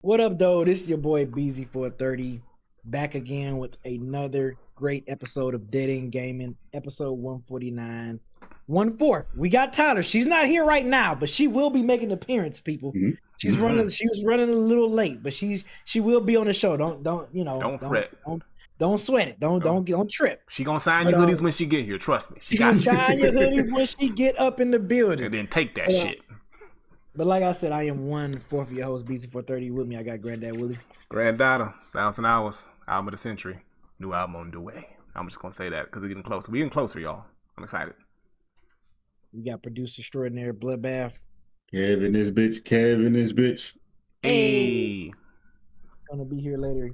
What up, though? This is your boy BZ430, back again with another great episode of Dead End Gaming, episode 149. 1/4. We got Tyelerr. She's not here right now, but she will be making an appearance, people. Mm-hmm. She's running. She was running a little late, but she will be on the show. Don't fret. Don't sweat it. Don't trip. She gonna sign your hoodies when she get here. Trust me. She gonna sign your hoodies when she get up in the building. And then take that shit. But like I said, I am 1/4 of your host, BZ430. With me, I got Granddad Willie. Granddaughter, 1,000 Hours, album of the century, new album on the way. I'm just gonna say that because we're getting closer. We're getting closer, y'all. I'm excited. We got producer extraordinaire Bloodbath. Kevin this bitch. Hey. Gonna be here later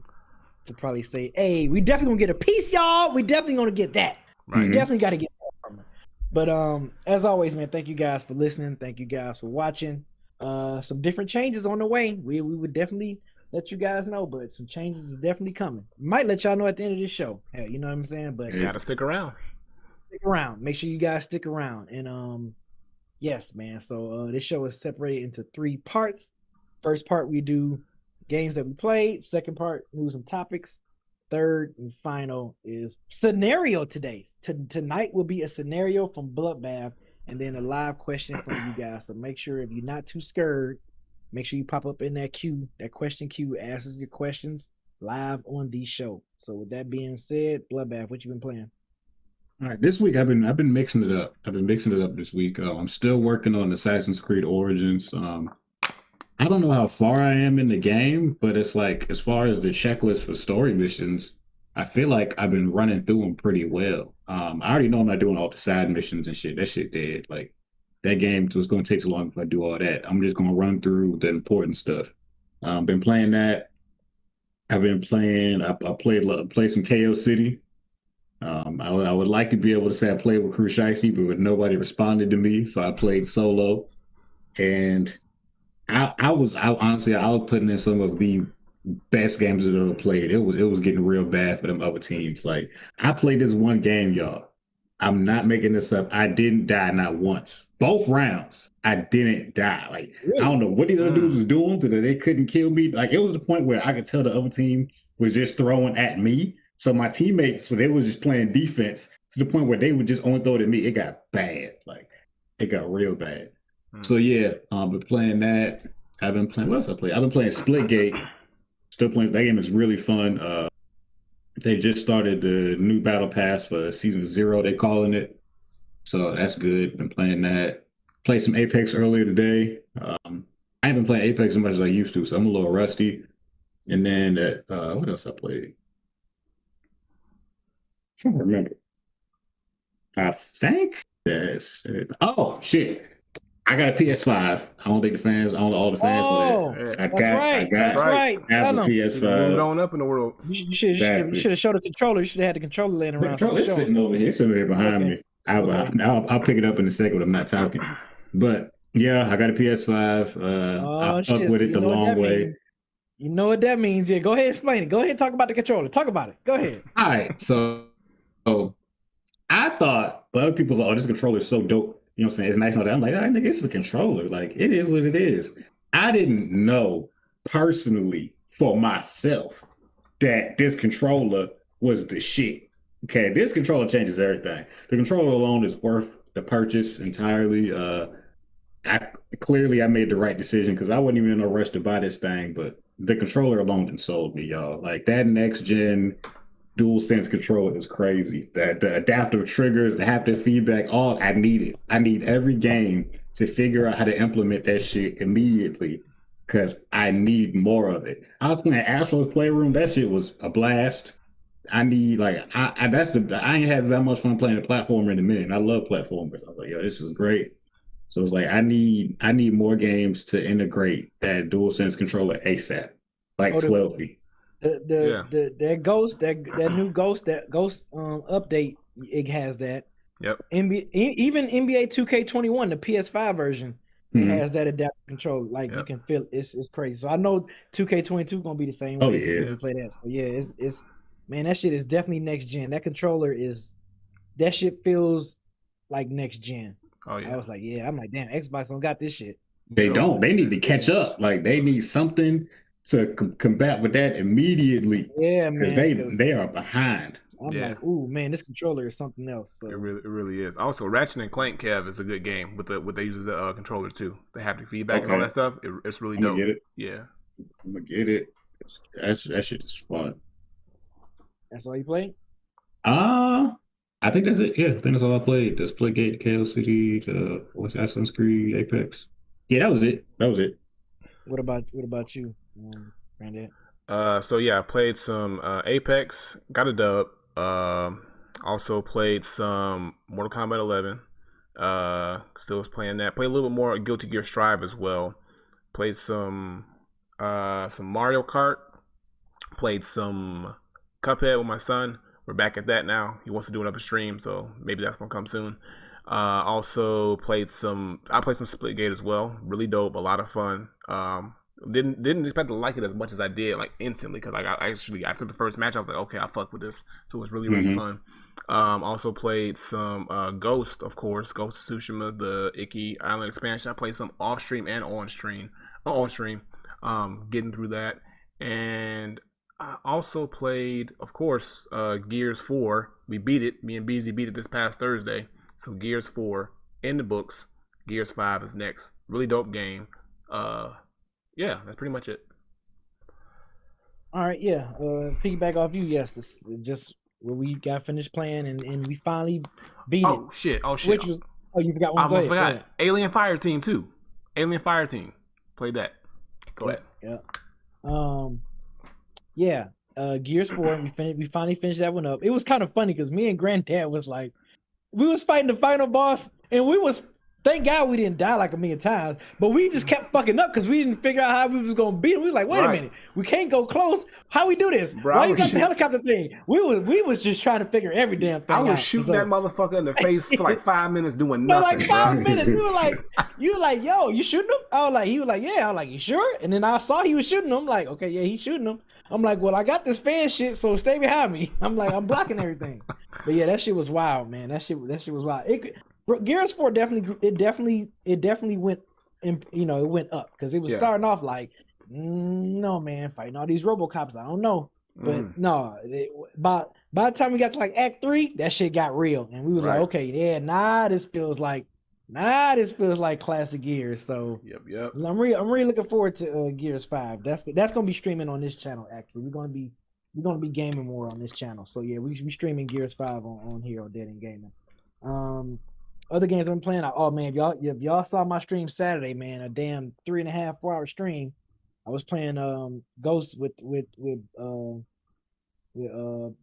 to probably say, hey, we definitely gonna get a piece, y'all. We definitely gonna get that. Right. We definitely gotta get that from her. But as always, man, thank you guys for listening. Thank you guys for watching. Some different changes on the way. We would definitely let you guys know, but some changes is definitely coming. Might let y'all know at the end of this show. Hell, you know what I'm saying? But you gotta stick around. Stick around. Make sure you guys stick around. And yes, man. So this show is separated into 3 parts. First part we do games that we played. Second part, news and topics. Third and final is scenario today. Tonight will be a scenario from Bloodbath and then a live question from you guys. So make sure if you're not too scared, make sure you pop up in that queue, that question queue, asks your questions live on the show. So with that being said, Bloodbath, what you been playing? All right, this week I've been mixing it up. I've been mixing it up this week. I'm still working on Assassin's Creed Origins. I don't know how far I am in the game, but it's like as far as the checklist for story missions, I feel like I've been running through them pretty well. I already know I'm not doing all the side missions and shit. That shit dead. Like that game was going to take so long if I do all that. I'm just going to run through the important stuff. Been playing that. I've been playing. I played some KO City. I would like to be able to say I played with Crew Shiesty, but nobody responded to me, so I played solo. And I was putting in some of the best games I've ever played. It was getting real bad for them other teams. Like I played this one game, y'all. I'm not making this up. I didn't die not once. Both rounds, I didn't die. Like really? I don't know what these other dudes was doing so that they couldn't kill me. Like it was the point where I could tell the other team was just throwing at me. So my teammates, they was just playing defense to the point where they would just only throw it at me. It got bad. Like it got real bad. So yeah, I've been playing that. I've been playing, what else I play? I've been playing Splitgate. Still playing, that game is really fun. They just started the new battle pass for season 0, they calling it. So that's good. Been playing that. Played some Apex earlier today. I ain't been playing Apex as much as I used to, so I'm a little rusty. And then what else I played? I can't remember. I think that's it. Oh shit. I got a PS5. I don't think all the fans know that. I have a PS5. Moving on up in the world. You should have showed the controller. You should have had the controller laying around. The controller's sitting over here, behind me. I'll pick it up in a second when I'm not talking. But yeah, I got a PS5. I fuck with it the long way. You know what that means? Yeah, go ahead and explain it. Go ahead and talk about the controller. Talk about it. Go ahead. All right. So I thought, but other people's like, oh, this controller is so dope. You know what I'm saying? It's nice and all that. I'm like, all right, nigga, it's a controller. Like, it is what it is. I didn't know personally for myself that this controller was the shit. Okay, this controller changes everything. The controller alone is worth the purchase entirely. I made the right decision because I wasn't even in a rush to buy this thing, but the controller alone done sold me, y'all. Like, that next gen DualSense controller is crazy. The adaptive triggers, the haptic feedback, all I need it. I need every game to figure out how to implement that shit immediately because I need more of it. I was playing Astro's Playroom. That shit was a blast. I ain't had that much fun playing a platformer in a minute. And I love platformers. I was like, yo, this was great. So it's like I need more games to integrate that DualSense controller ASAP, like 12-y. That new Ghost update, it has that. Yep. Even NBA 2K21, the PS5 version, it has that adaptive control. Like you can feel it's crazy. So I know 2K22 gonna be the same way. You play that. So yeah, it's man, that shit is definitely next gen. That controller that shit feels like next gen. Oh yeah. I was like, yeah, I'm like, damn, Xbox don't got this shit. They don't. They need to catch up. Like they need something to combat with that immediately Yeah, because man. Because they are behind. I'm Yeah. like, ooh, man, this controller is something else. It So really is. Also, Ratchet and Clank, Kev, is a good game with they use the controller too. The haptic feedback and all Okay, that stuff. It's really I'm gonna dope. get it. Yeah. I'm gonna get it. That shit is fun. that's all you play? Uh I think that's it. Yeah, I think that's all I played. Just play Gate, KL the what's Assassin's Creed, Apex. Yeah, that was it. That was it. What about you, Granddad? So yeah, I played some Apex, got a dub. Also played some Mortal Kombat 11. Still was playing that. Played a little bit more Guilty Gear Strive as well. Played some Mario Kart. Played some Cuphead with my son. We're back at that now. He wants to do another stream, so maybe that's gonna come soon. Also played some. I played some Splitgate as well. Really dope. A lot of fun. Didn't expect to like it as much as I did, like instantly, because like I actually after the first match I was like, okay, I fuck with this. So it was really fun. Also played some Ghost, of course, Ghost of Tsushima, the Icky Island expansion. I played some off stream and on stream. Getting through that, and I also played, of course, Gears 4. We beat it. Me and BZ beat it this past Thursday. So Gears 4 in the books. Gears 5 is next. Really dope game. Yeah, that's pretty much it. All right, yeah. Piggyback off you, yes. This just where we got finished playing and we finally beat Oh it. shit! Oh shit! Which was you forgot one? I almost Go ahead. forgot. Alien Fire Team too. Alien Fire Team. Played that. Go ahead. Yeah. Yeah. Gears 4. We finally finished that one up. It was kind of funny because me and Granddad was like, we was fighting the final boss, and we was. Thank God we didn't die like a million times, but we just kept fucking up because we didn't figure out how we was gonna beat him. We was like, wait a minute, we can't go close. How we do this? Bro, why you got the helicopter thing? We was just trying to figure every damn thing out. I was shooting that motherfucker in the face for like 5 minutes doing nothing. For like 5 minutes. You were like, yo, you shooting him? I was like, he was like, yeah. I was like, you sure? And then I saw he was shooting him. I'm like, okay, yeah, he's shooting him. I'm like, well, I got this fan shit, so stay behind me. I'm like, I'm blocking everything. But yeah, that shit was wild, man. That shit was wild. Gears 4 definitely went, it went up because it was starting off like, no man, fighting all these RoboCops. I don't know, but no, by the time we got to like Act 3, that shit got real, and we was like, okay, yeah, this feels like classic Gears. So yep. I'm really looking forward to Gears 5. That's gonna be streaming on this channel. Actually, we're gonna be gaming more on this channel. So yeah, we streaming Gears 5 on here on Dead End Gaming. Other games I've been playing. Oh man, if y'all saw my stream Saturday, man, a damn 3.5, 4 hour stream. I was playing Ghost with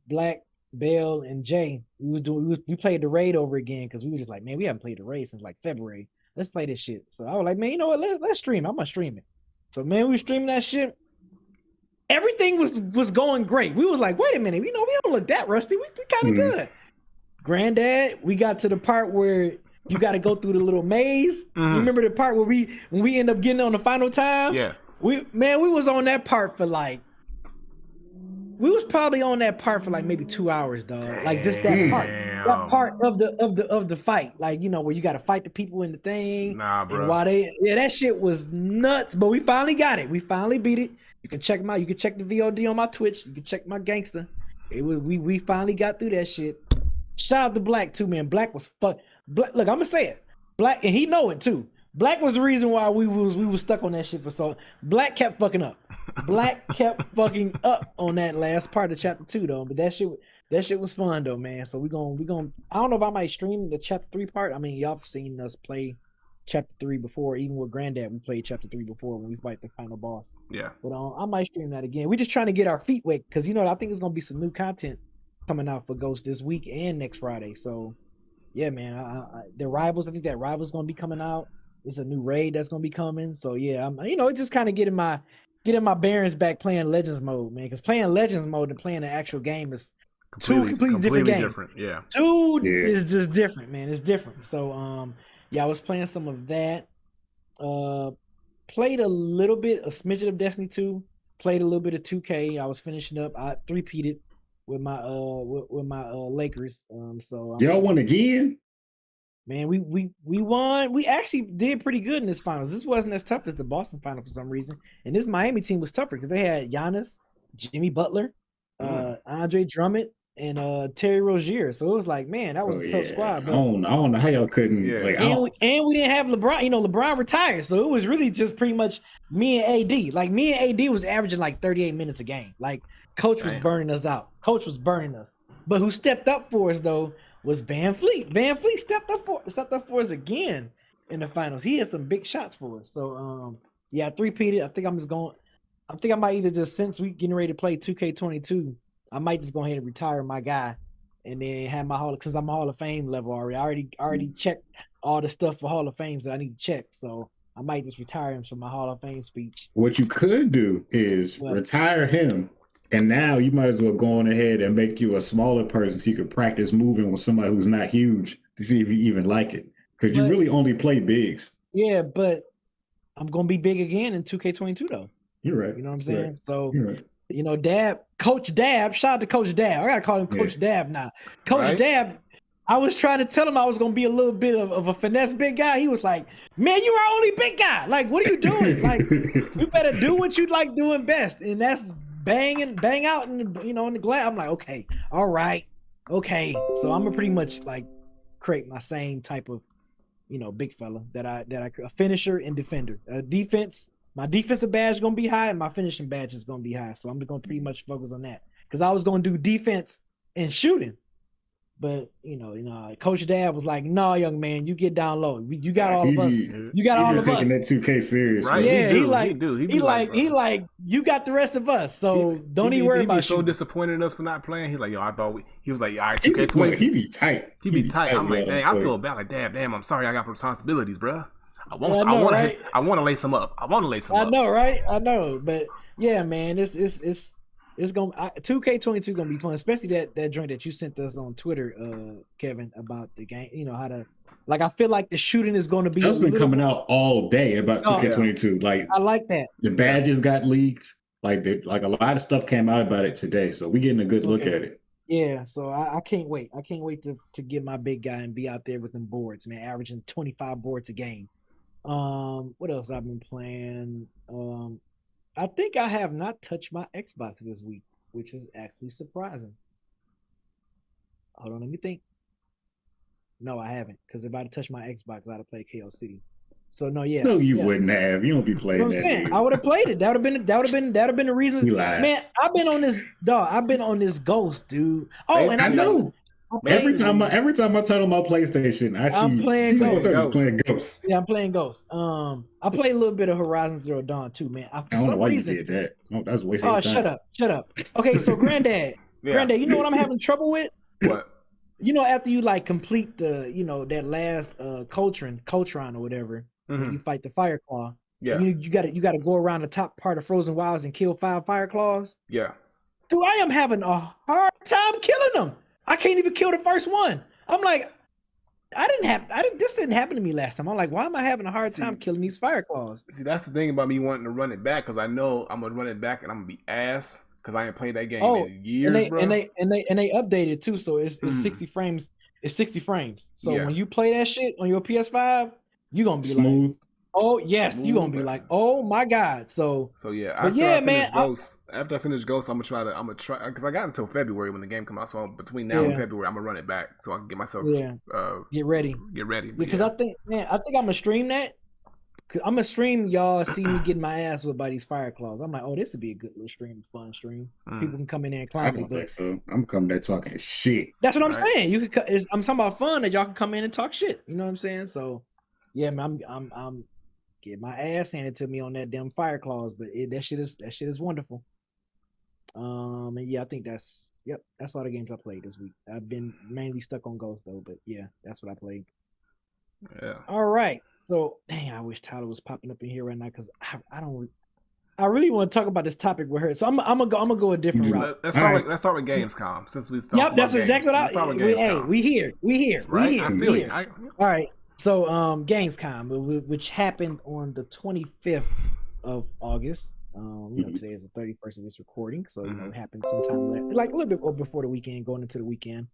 Black, Bell, and Jay. We played the raid over again because we were just like, man, we haven't played the raid since like February. Let's play this shit. So I was like, man, you know what? Let's stream. I'm gonna stream it. So man, we streamed that shit. Everything was going great. We was like, wait a minute, we don't look that rusty. We kind of good. Granddad, we got to the part where you got to go through the little maze. You remember the part where when we end up getting on the final time? Yeah. We was on that part for like, we was probably on that part for like maybe 2 hours, dog. Like just that part of the fight, like where you got to fight the people in the thing. Nah, bro. And that shit was nuts. But we finally got it. We finally beat it. You can check the VOD on my Twitch. You can check my gangster. We finally got through that shit. Shout out to Black too, man. Black was look, I'm gonna say it. Black, and he know it too. Black was the reason why we was stuck on that shit for so. Black kept fucking up. Black kept fucking up on that last part of chapter 2 though. But that shit was fun though, man. So we gonna. I don't know if I might stream the chapter 3 part. I mean, y'all have seen us play chapter 3 before. Even with Granddad, we played chapter 3 before when we fight the final boss. Yeah. But I might stream that again. We just trying to get our feet wet because I think there's gonna be some new content coming out for Ghost this week and next Friday. So yeah, man, I think that Rivals gonna be coming out. It's a new raid that's gonna be coming. So yeah, I'm it's just kind of getting my bearings back playing Legends mode, man. Because playing Legends mode and playing the actual game is two completely different games. Yeah. Is just different, man. It's different. So yeah, I was playing some of that. Played a smidget of Destiny 2. Played a little bit of 2K. I was finishing up. I 3-peated with my Lakers. So y'all won again? Man, we won. We actually did pretty good in this finals. This wasn't as tough as the Boston final for some reason. And this Miami team was tougher because they had Giannis, Jimmy Butler, Andre Drummond, and Terry Rozier. So it was like, man, that was a tough squad. But I don't know how y'all couldn't. Yeah. Like, and we didn't have LeBron. You know, LeBron retired, so it was really just pretty much me and AD. Like me and AD was averaging like 38 minutes a game. Like coach was burning us out. Coach was burning us. But who stepped up for us though was Van Fleet. Van Fleet stepped up for us again in the finals. He had some big shots for us. So yeah, 3-peated. I think I might either just, since we getting ready to play 2K22, I might just go ahead and retire my guy and then have my since I'm Hall of Fame level already. I already checked all the stuff for Hall of Fames that I need to check. So I might just retire him from my Hall of Fame speech. What you could do is retire him. And now you might as well go on ahead and make you a smaller person so you could practice moving with somebody who's not huge to see if you even like it. Because you really only play bigs. Yeah, but I'm going to be big again in 2K22 though. You're right. You know what I'm saying? Right. So, you know, Coach Dab, shout out to Coach Dab. I got to call him Coach Dab now. Coach Dab, I was trying to tell him I was going to be a little bit of a finesse big guy. He was like, man, you are only big guy. Like, what are you doing? Like, you better do what you like doing best. And that's bang out in the glass. I'm like, okay, all right, okay. So I'm gonna pretty much like create my same type of, big fella that I a finisher and defender. Defense, my defensive badge is gonna be high, and my finishing badge is gonna be high. So I'm gonna pretty much focus on that because I was gonna do defense and shooting. But Coach Dad was like, "No, young man, you get down low. You got all of us. You got all of us." Taking that 2K serious, right? Yeah, he like, you got the rest of us. So don't even worry about. He be so disappointed in us for not playing. He's like, "Yo, I thought he was like, all right, 2K20." He be tight. He be tight. I'm like, dang, I feel bad. Like, damn, I'm sorry, I got responsibilities, bro. I want to lace him up. I know, right? I know, but yeah, man, it's gonna 2K22 gonna be fun, especially that joint that you sent us on Twitter, Kevin, about the game. How to I feel like the shooting is going to be. That's been coming out all day about 2K22. Like I like that. The badges got leaked. Like a lot of stuff came out about it today, so we're getting a good look at it. Yeah, so I can't wait. I can't wait to get my big guy and be out there with them boards, man, averaging 25 boards a game. What else I've been playing? I think I have not touched my Xbox this week, which is actually surprising. Hold on, let me think. No, I haven't, because if I'd touched my Xbox, I'd have played KO City. So no, yeah. No, you wouldn't have. You don't be playing that. Saying, I would have played it. That would have been the reason. Man, I've been on this I've been on this Ghost, dude. Oh, and I know. Every time I turn on my PlayStation, I see I'm playing Ghost. Yeah, I'm playing Ghost. I played a little bit of Horizon Zero Dawn too, man. I don't know why you did that. No, that's wasting time. Shut up. Okay, so Granddad, Granddad, you know what I'm having trouble with? What? After you complete the, that last Coltron or whatever, you fight the Fire Claw. Yeah. You gotta go around the top part of Frozen Wilds and kill 5 Fire Claws. Yeah. Dude, I am having a hard time killing them. I can't even kill the first one. I'm like, this didn't happen to me last time. I'm like, why am I having a hard time killing these Fire Claws? See, that's the thing about me wanting to run it back, because I know I'm gonna run it back and I'm gonna be ass because I ain't played that game in years, bro. And they updated too, so it's 60 frames. It's 60 frames. So when you play that shit on your PS5, you're gonna be smooth. Like, oh yes, you're gonna be like, oh my god. So yeah, after I finish Ghost, I'm gonna try because I got until February when the game comes out. So between now and February, I'm gonna run it back so I can get myself get ready. Because I think I'm gonna stream that. I'm gonna stream y'all see me getting my ass whipped by these Fire Claws. I'm like, oh, this would be a good little fun stream. People can come in there and climb. I don't think so. I'm coming there talking shit. That's what I'm saying. You could. I'm talking about fun that y'all can come in and talk shit. You know what I'm saying? So, yeah, man, I'm getting my ass handed to me on that damn Fire Claws, but that shit is wonderful. And yeah, I think that's all the games I played this week. I've been mainly stuck on Ghost though, but yeah, that's what I played. Yeah. All right. So, dang, I wish Tyler was popping up in here right now because I really want to talk about this topic with her. So I'm gonna go a different route. Let's start with Gamescom since we started. Yep, that's exactly what we here. Right? I feel you. All right. So Gamescom, which happened on the 25th of August. Today is the 31st of this recording, so it happened sometime like a little bit before the weekend, going into the weekend.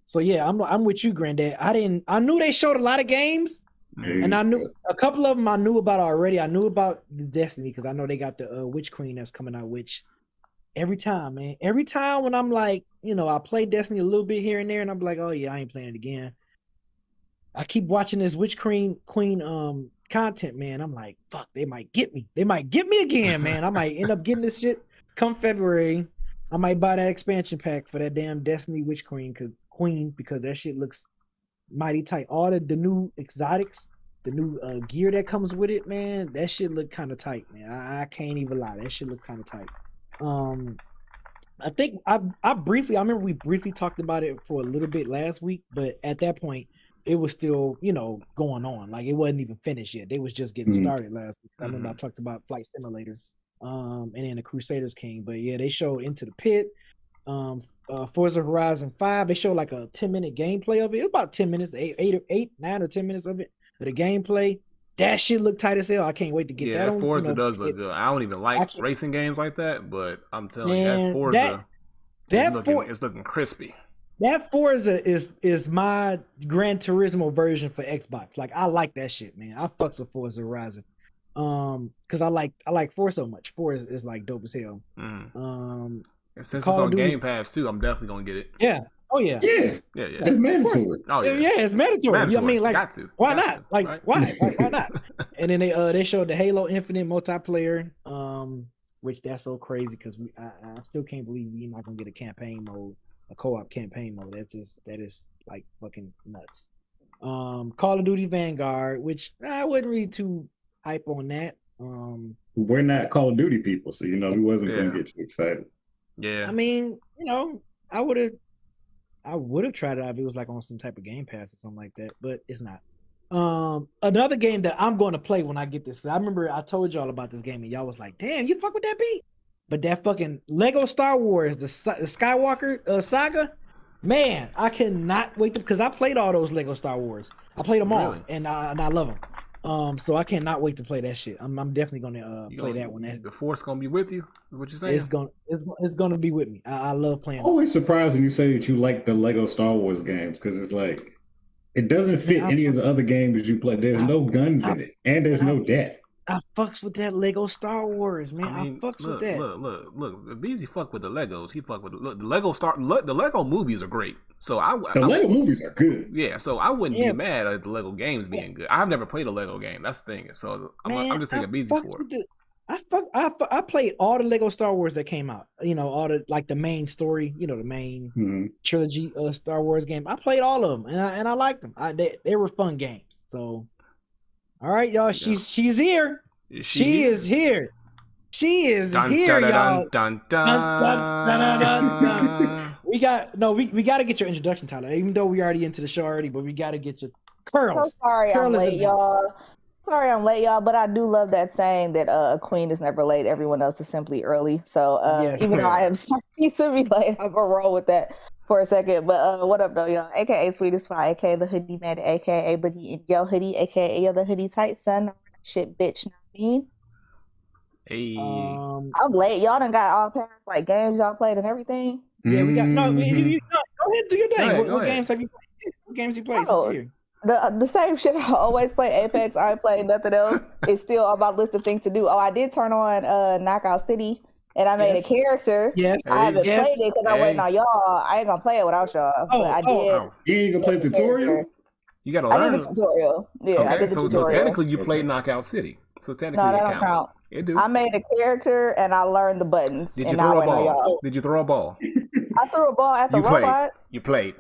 So yeah, I'm with you, Granddad. I knew they showed a lot of games, and I knew a couple of them I knew about already. I knew about the Destiny because I know they got the Witch Queen that's coming out. Which every time when I'm like, I play Destiny a little bit here and there, and I'm like, oh yeah, I ain't playing it again. I keep watching this Witch Queen content, man. I'm like, fuck, they might get me. They might get me again, man. I might end up getting this shit come February. I might buy that expansion pack for that damn Destiny Witch Queen because that shit looks mighty tight. All the new exotics, the new gear that comes with it, man, that shit look kind of tight, man. I can't even lie. That shit look kind of tight. I think I remember we briefly talked about it for a little bit last week, but at that point it was still, going on. Like it wasn't even finished yet. They was just getting started last week. I remember I talked about Flight Simulator, and then the Crusaders came. But yeah, they showed Into the Pit, Forza Horizon 5. They showed like a 10-minute gameplay of it. It was about 10 minutes, 9 or 10 minutes of it. But the gameplay, that shit looked tight as hell. I can't wait to get that. Yeah, Forza does look good. I don't even like racing games like that, but I'm telling you, that Forza, it's looking crispy. That Forza is my Gran Turismo version for Xbox. Like I like that shit, man. I fucks with Forza Horizon. Because I like 4 so much. 4 is like dope as hell. And since it's on Game Pass too, I'm definitely gonna get it. Yeah. Oh yeah. Yeah. It's mandatory. Oh yeah. Yeah, it's mandatory. I mean, like, got to. Why not? Like, right? Why? Why not? And then they showed the Halo Infinite multiplayer, which that's so crazy because I still can't believe we're not gonna get a campaign mode, a co-op campaign mode. That is like fucking nuts. Call of Duty Vanguard, which I wasn't really too hype on that. We're not Call of Duty people, so we wasn't gonna get too excited. Yeah. I mean, I would have tried it out if it was like on some type of Game Pass or something like that, but it's not. Another game that I'm going to play when I get this. I remember I told y'all about this game and y'all was like, "Damn, you fuck with that beat?" But that fucking Lego Star Wars, the Skywalker saga, man, I cannot wait because I played all those Lego Star Wars. I played them all, and I love them. So I cannot wait to play that shit. I'm definitely gonna play that one. The Force gonna be with you? Is what you're saying? It's gonna be with me. I love playing. I'm always surprised when you say that you like the Lego Star Wars games because it's like it doesn't fit any of the other games you play. There's no guns in it, and there's no death. I fucks with that Lego Star Wars, man. I fucks with that. Look. If Beezy fuck with the Legos, he fuck with the Lego the Lego movies are great. So the Lego movies are good. Yeah, so I wouldn't be mad at the Lego games being good. I've never played a Lego game. That's the thing. So I'm just thinking Beezy for it. I played all the Lego Star Wars that came out. All the main story. The main trilogy of Star Wars game. I played all of them, and I liked them. They were fun games. So, all right, y'all. She's here. She is here. She is here, y'all. We got to get your introduction, Tyler. Even though we already into the show already, but we got to get your curls. So sorry I'm late, y'all. Sorry I'm late, y'all, but I do love that saying that a queen is never late. Everyone else is simply early. So even though I am sorry to be late, I'm gonna roll with that for a second. But what up, though, y'all? AKA Sweetest Pie, AKA the Hoodie Man, AKA Boogie and Yo Hoodie, AKA the Hoodie Tight Son. Shit, bitch, not me. Hey. I'm late. Y'all done got all past like games y'all played and everything. Yeah, we got no. Go ahead, do your thing. What games have you played? What games you played this year? The same shit I always play. Apex. I ain't played nothing else. It's still on my list of things to do. Oh, I did turn on Knockout City, and I made a character. Yes, I haven't played it because I'm waiting on y'all. I ain't gonna play it without y'all. But I did. You ain't gonna play the tutorial? You gotta learn. I did the tutorial. Yeah, I did the tutorial. So technically, you played Knockout City. So technically, that don't count. It do. I made a character and I learned the buttons. Did you throw a ball? Did you throw a ball? I threw a ball at the robot. You played.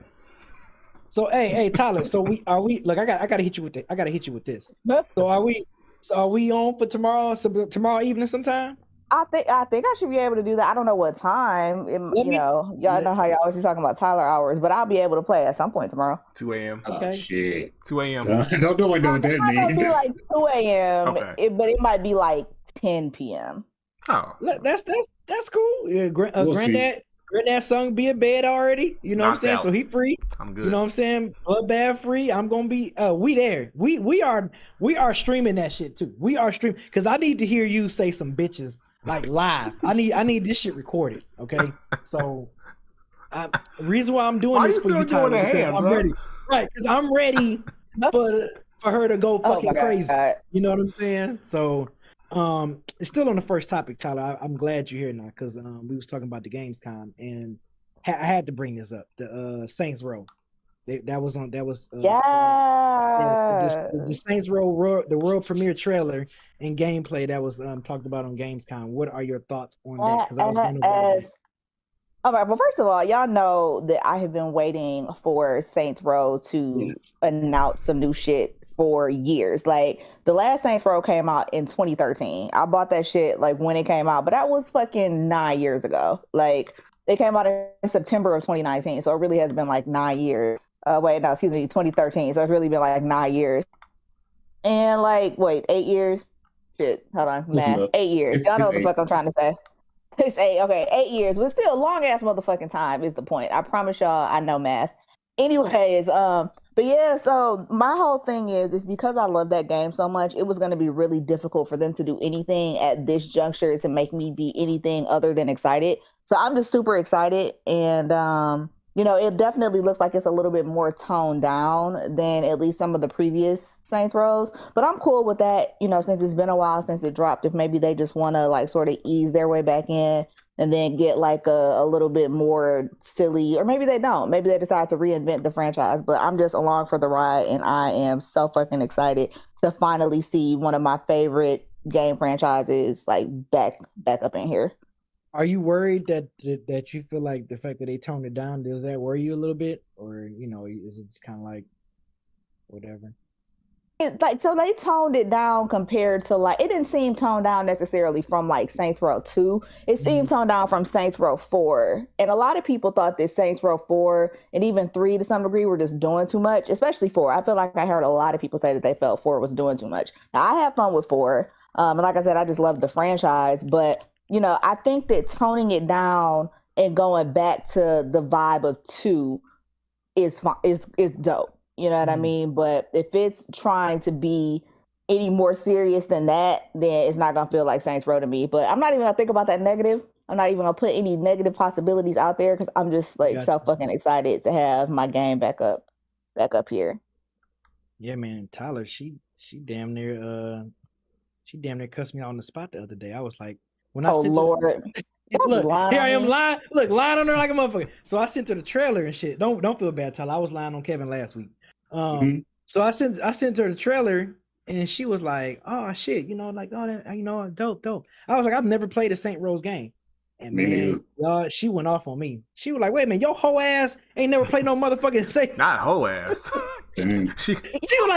So hey Tyler, so look, I gotta hit you with this. So are we on for tomorrow evening sometime? I think I should be able to do that. I don't know what time. Y'all know how y'all always be talking about Tyelerr hours, but I'll be able to play at some point tomorrow. 2 a.m. Okay. Oh, shit. 2 a.m. Don't know what that means. It might be like 2 a.m., but it might be like 10 p.m. Oh, that's cool. Yeah, Granddad's son be in bed already. You know what I'm saying? So he free. I'm good. You know what I'm saying? Bloodbath free. I'm gonna be. We there. We are streaming that shit too. We are streaming because I need to hear you say some bitches like live. I need this shit recorded. Okay. So reason why I'm doing this for you, Tyler, because I'm ready. Right, because I'm ready for her to go fucking crazy. You know what I'm saying? So, it's still on the first topic, Tyler. I'm glad you're here now because we was talking about the Gamescom and I had to bring this up. The Saints Row. That was the Saints Row the world premiere trailer and gameplay that was talked about on Gamescom. What are your thoughts on that? Because I was going to. All right. Well, first of all, y'all know that I have been waiting for Saints Row to announce some new shit for years. Like the last Saints Row came out in 2013. I bought that shit like when it came out, but that was fucking 9 years ago. Like it came out in September of 2019, so it really has been like 9 years. 2013. So it's really been like 9 years. And like, 8 years? Shit, hold on, math. 8 years. Y'all know what the fuck I'm trying to say. It's 8. Okay, 8 years, but still a long ass motherfucking time is the point. I promise y'all, I know math. Anyways, but yeah. So my whole thing is because I love that game so much, it was going to be really difficult for them to do anything at this juncture to make me be anything other than excited. So I'm just super excited, and it definitely looks like it's a little bit more toned down than at least some of the previous Saints Rows. But I'm cool with that, since it's been a while since it dropped. If maybe they just want to like sort of ease their way back in and then get like a little bit more silly, or maybe they don't. Maybe they decide to reinvent the franchise. But I'm just along for the ride, and I am so fucking excited to finally see one of my favorite game franchises like back up in here. Are you worried that you feel like the fact that they toned it down, does that worry you a little bit? Or, is it just kind of like whatever? So they toned it down compared to like, it didn't seem toned down necessarily from like Saints Row 2. It seemed toned down from Saints Row 4. And a lot of people thought that Saints Row 4 and even 3 to some degree were just doing too much, especially 4. I feel like I heard a lot of people say that they felt 4 was doing too much. Now, I have fun with 4. And like I said, I just love the franchise, but I think that toning it down and going back to the vibe of 2 is dope. You know what I mean? But if it's trying to be any more serious than that, then it's not going to feel like Saints Row to me. But I'm not even going to think about that negative. I'm not even going to put any negative possibilities out there because I'm just like so fucking excited to have my game back up here. Yeah, man. Tyelerr, she damn near cussed me out on the spot the other day. I was like, Lord. Look, here I am lying. Look, lying on her like a motherfucker. So I sent her the trailer and shit. Don't feel bad, Tyelerr. I was lying on Kevin last week. So I sent her the trailer and she was like, "Oh shit, like all that, dope." I was like, "I've never played a Saint Rose game." And man, y'all, she went off on me. She was like, "Wait a minute, your whole ass ain't never played no motherfucking Saint." Not whole ass. She was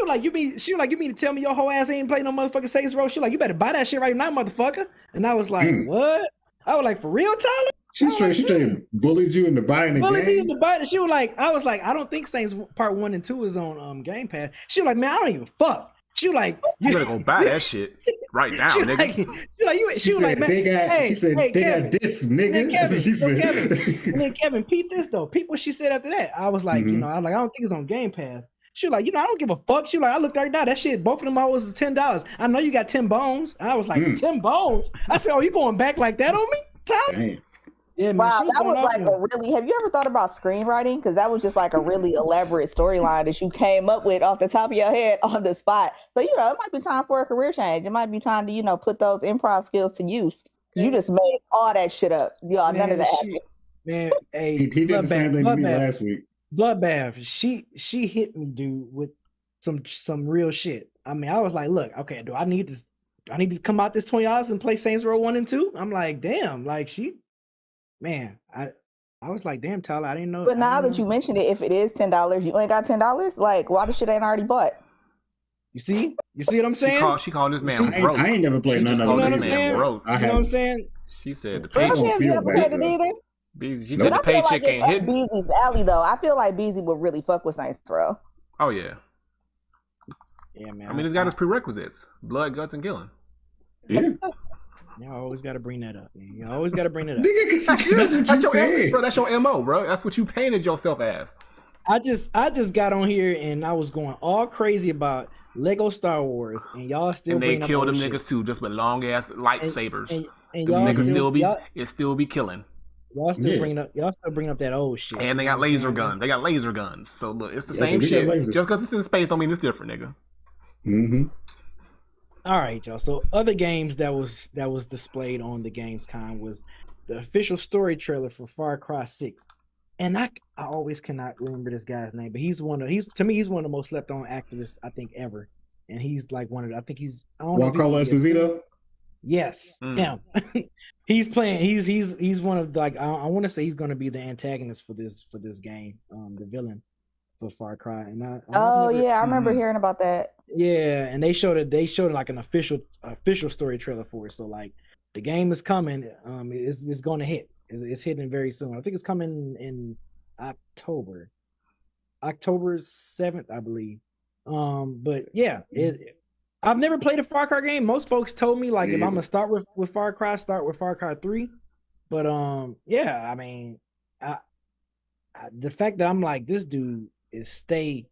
like, you mean to tell me your whole ass ain't played no motherfucking Saints Row? She like, you better buy that shit right now, motherfucker. And I was like, what? I was like, for real, Tyelerr? She straight bullied you into buying the game. Bullied me into buying it. I was like, I don't think Saints Part 1 and 2 is on Game Pass. She was like, man, I don't even fuck. She was like, you better go buy that shit right now, nigga. She was like, man, she said, they got this, nigga. And then Kevin, peep this though. Peep what she said after that. I was like, I don't think it's on Game Pass. She was like, I don't give a fuck. She was like, I looked right now. That shit, both of them was $10. I know you got 10 bones. And I was like, 10 bones? I said, oh, you going back like that on me, Tyler? Yeah, man, wow, that was like a really. Have you ever thought about screenwriting? Because that was just like a really elaborate storyline that you came up with off the top of your head on the spot. So it might be time for a career change. It might be time to put those improv skills to use. You just made all that shit up. Y'all, none of that happened. Man, hey, he did the same thing to me last week. Bloodbath. She hit me, dude, with some real shit. I mean, I was like, look, okay, do I need to come out this $20 and play Saints Row 1 and 2? I'm like, damn, like she. Man, I was like, damn, Tyelerr, I didn't know. But now that you mentioned it, if it is $10, you ain't got $10. Like, why the shit ain't already bought? You see what I'm saying? She called this man broke. I ain't never played none of those. You know what I'm saying? She said the paycheck. She said the paycheck ain't hit. Beezy's alley though. I feel like Beezy would really fuck with Saints Row. Oh yeah. Yeah, man. I mean, it's got its prerequisites: blood, guts, and killing. Yeah. You always got to bring that up, man. You always got to bring it up. That's what you said. Bro, that's your MO, bro. That's what you painted yourself as. I just got on here and I was going all crazy about Lego Star Wars, and y'all still. And they killed them niggas too, just with long ass lightsabers. And y'all niggas still be killing. y'all still bringing up that old shit. And they got laser guns. They got laser guns. So look, it's the same shit. Just because it's in space don't mean it's different, nigga. Mm-hmm. All right, y'all. So other games that was displayed on the Gamescom was the official story trailer for Far Cry 6. And I always cannot remember this guy's name, but he's one of the most slept on actors I think ever. And he's like one of the, I think he's Giancarlo Esposito? Yes, him. He's playing. He's one of the, like I want to say he's going to be the antagonist for this game, the villain for Far Cry. And I remember hearing about that. Yeah, and they showed like an official story trailer for it. So like the game is coming. It's going to hit. It's hitting very soon. I think it's coming in October 7th, I believe. But yeah, I've never played a Far Cry game. Most folks told me like if I'm gonna start with Far Cry, start with Far Cry 3. But yeah, I mean, the fact that I'm like, this dude is stay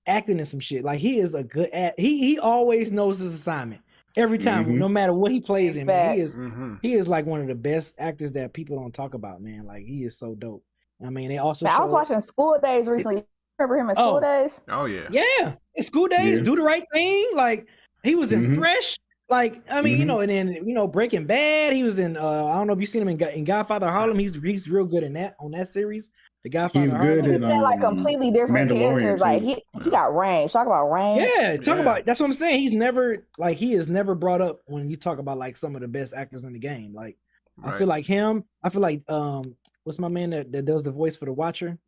acting in some shit. Like he is a good he always knows his assignment every time, no matter what he plays in. Man, he is like one of the best actors that people don't talk about, man. Like he is so dope. I mean, they also I was watching School Days recently. Remember him in School Days? Oh yeah. Yeah. In School Days, Do the Right Thing. Like he was in Fresh. Like, I mean, and then Breaking Bad. He was in I don't know if you've seen him in Godfather Harlem. He's real good in that series. The Godfather He's good Harlem. in like completely different characters. Like he got range. Talk about range. Yeah, talk about, that's what I'm saying. He is never brought up when you talk about like some of the best actors in the game. Like I feel like him. I feel like what's my man that does the voice for the Watcher?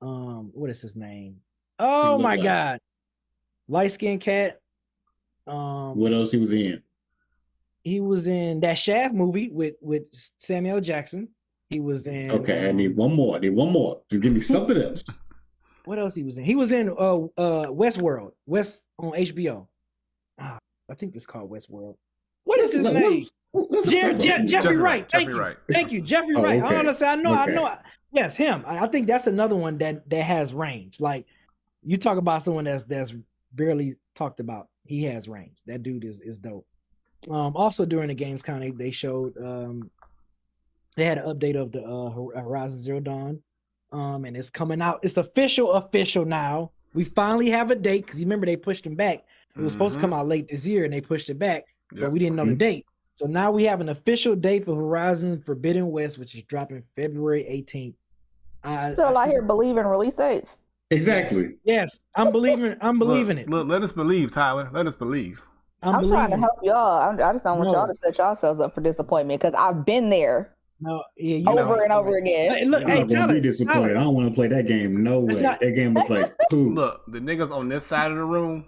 What is his name? Oh my God. Light-skinned cat. What else he was in? He was in that Shaft movie with Samuel Jackson. He was in. Okay, I need one more. Just give me something else. What else he was in? He was in Westworld. West on HBO. I think it's called Westworld. What is his name? Jeffrey Wright. Thank you, Jeffrey Wright. Honestly, I know. Yes, him. I think that's another one that has range. Like you talk about someone that's barely talked about. He has range. That dude is dope. Also during the Gamescom, they showed they had an update of the Horizon Zero Dawn. And it's coming out. It's official now. We finally have a date because you remember they pushed him back. It was supposed to come out late this year and they pushed it back, but we didn't know the date. So now we have an official date for Horizon Forbidden West, which is dropping February 18th. Still out here believing release dates. Exactly. Yes. I'm believing it. Look, let us believe, Tyler. Let us believe. I'm trying to help y'all. I just don't want y'all to set yourselves up for disappointment because I've been there. No, over and over again. Look, I'm gonna be disappointed. I don't want to play that game. No way. That game looks like poo. Look, the niggas on this side of the room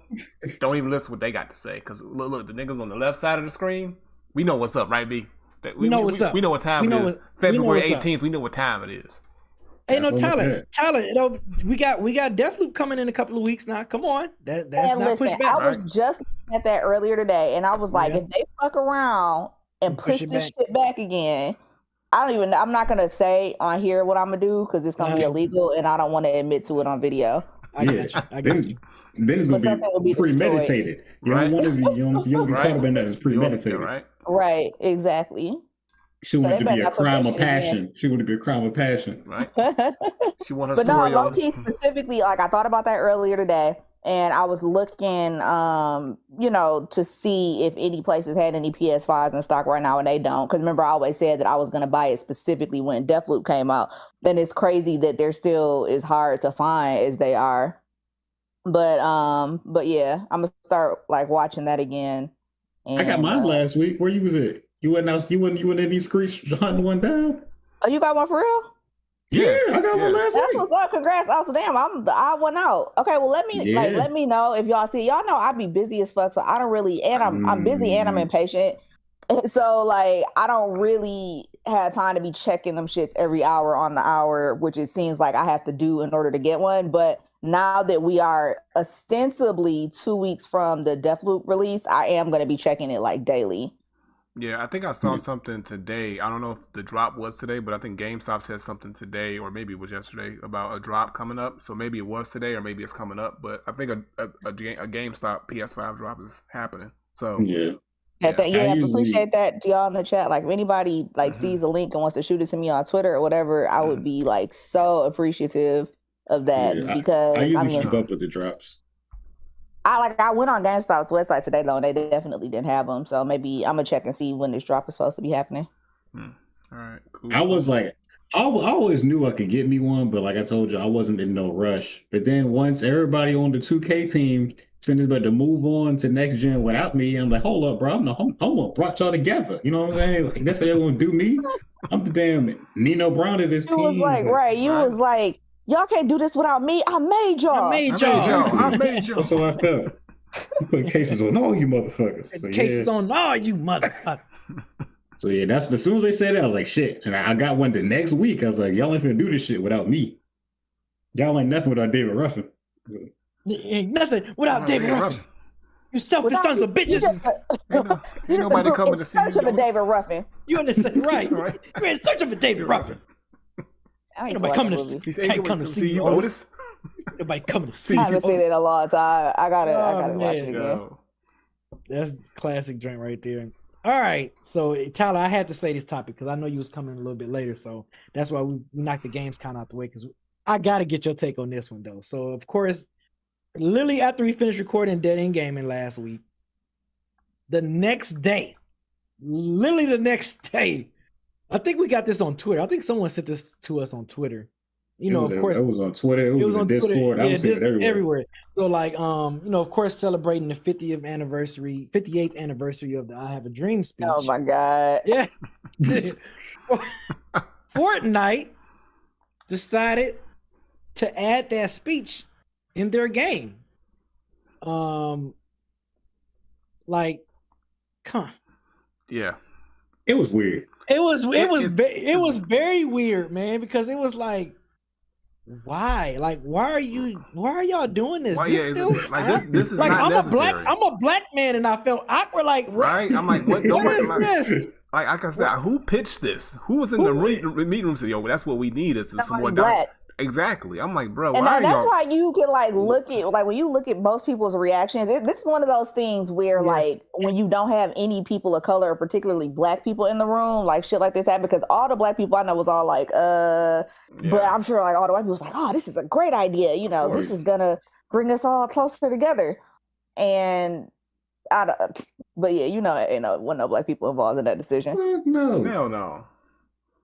don't even listen to what they got to say. Because look, the niggas on the left side of the screen, we know what's up, right, B? We know what's up. We know what time it is. February 18th. We know what time it is. Hey, no, Tyler, we got Deathloop coming in a couple of weeks now. Come on, that's not pushed back. I was just looking at that earlier today, and I was like, if they fuck around and push this shit back again. I'm not going to say on here what I'm going to do because it's going to be illegal and I don't want to admit to it on video. I got you. Then it's going to be premeditated. You don't want to be, you don't get caught up in that. It's premeditated. Right, exactly. She wanted to be a crime of passion. She wanted to be a crime of passion. Right. She wanted her But story no, low-key specifically, like I thought about that earlier today. And I was looking, to see if any places had any PS5s in stock right now, and they don't. Because remember, I always said that I was going to buy it specifically when Deathloop came out. Then it's crazy that they're still as hard to find as they are. But yeah, I'm gonna start like watching that again. And, I got mine last week. Where you was at? You went any streets hunting one down? Oh, you got one for real? Yeah, I got one last week. That's what's up. Congrats. Also, damn, I'm the odd one out. Okay, well, let me know if y'all see. Y'all know I be busy as fuck, so I don't really, and I'm busy and I'm impatient. So like, I don't really have time to be checking them shits every hour on the hour, which it seems like I have to do in order to get one. But now that we are ostensibly 2 weeks from the Deathloop release, I am going to be checking it like daily. Yeah, I think I saw something today. I don't know if the drop was today, but I think GameStop said something today, or maybe it was yesterday, about a drop coming up. So maybe it was today, or maybe it's coming up. But I think a GameStop PS5 drop is happening. So yeah, Appreciate that to y'all in the chat. Like, if anybody sees a link and wants to shoot it to me on Twitter or whatever, I would be like so appreciative of that because I usually keep up with the drops. I went on GameStop's website today though, and they definitely didn't have them. So maybe I'm gonna check and see when this drop is supposed to be happening. All right, cool. I was like, I always knew I could get me one, but like I told you, I wasn't in no rush. But then once everybody on the 2K team said about to move on to next gen without me, I'm like, hold up, bro, I'm what brought y'all together. You know what I'm saying? Like, that's how y'all gonna do me? I'm the damn Nino Brown of this team. Was like, was like, y'all can't do this without me. I made y'all. So I felt. You put cases on all you motherfuckers. So, cases on all you motherfuckers. So yeah, that's as soon as they said that, I was like, shit. And I got one the next week. I was like, y'all ain't finna do this shit without me. Y'all ain't nothing without David Ruffin. Ain't nothing without David Ruffin. You selfish sons of bitches. Ain't nobody coming to see you. In search of a David Ruffin. You understand, right? You're in search of a David Ruffin. Ain't nobody coming to see you, Otis. Nobody coming to see you. I haven't seen it in a long time. I gotta watch it again. That's classic joint right there. All right, so Tyler, I had to say this topic because I know you was coming a little bit later, so that's why we knocked the games kind of out the way. Because I gotta get your take on this one though. So of course, literally after we finished recording Dead End Gaming last week, the next day, I think we got this on Twitter. I think someone sent this to us on Twitter. Of course, it was on Twitter. It was on Discord. I was seeing it everywhere. So, like, of course, celebrating the 58th anniversary of the "I Have a Dream" speech. Oh my god! Yeah, Fortnite decided to add that speech in their game. Yeah, it was weird. It was very weird, man, because it was like, why? Like, why are y'all doing this? This is like, not necessary. I'm a black man, and I felt awkward. Like, right? I'm like, what is this? Like I said, who pitched this? Who was in the meeting room? Said, "Yo, that's what we need is someone black." Exactly. I'm like, bro, and that's why you can look at when you look at most people's reactions. This is one of those things where when you don't have any people of color, particularly black people in the room, like shit like this happened because all the black people I know was all like, but I'm sure like all the white people was like, oh, this is a great idea. This is gonna bring us all closer together. And but yeah, wasn't no black people involved in that decision. No, hell no.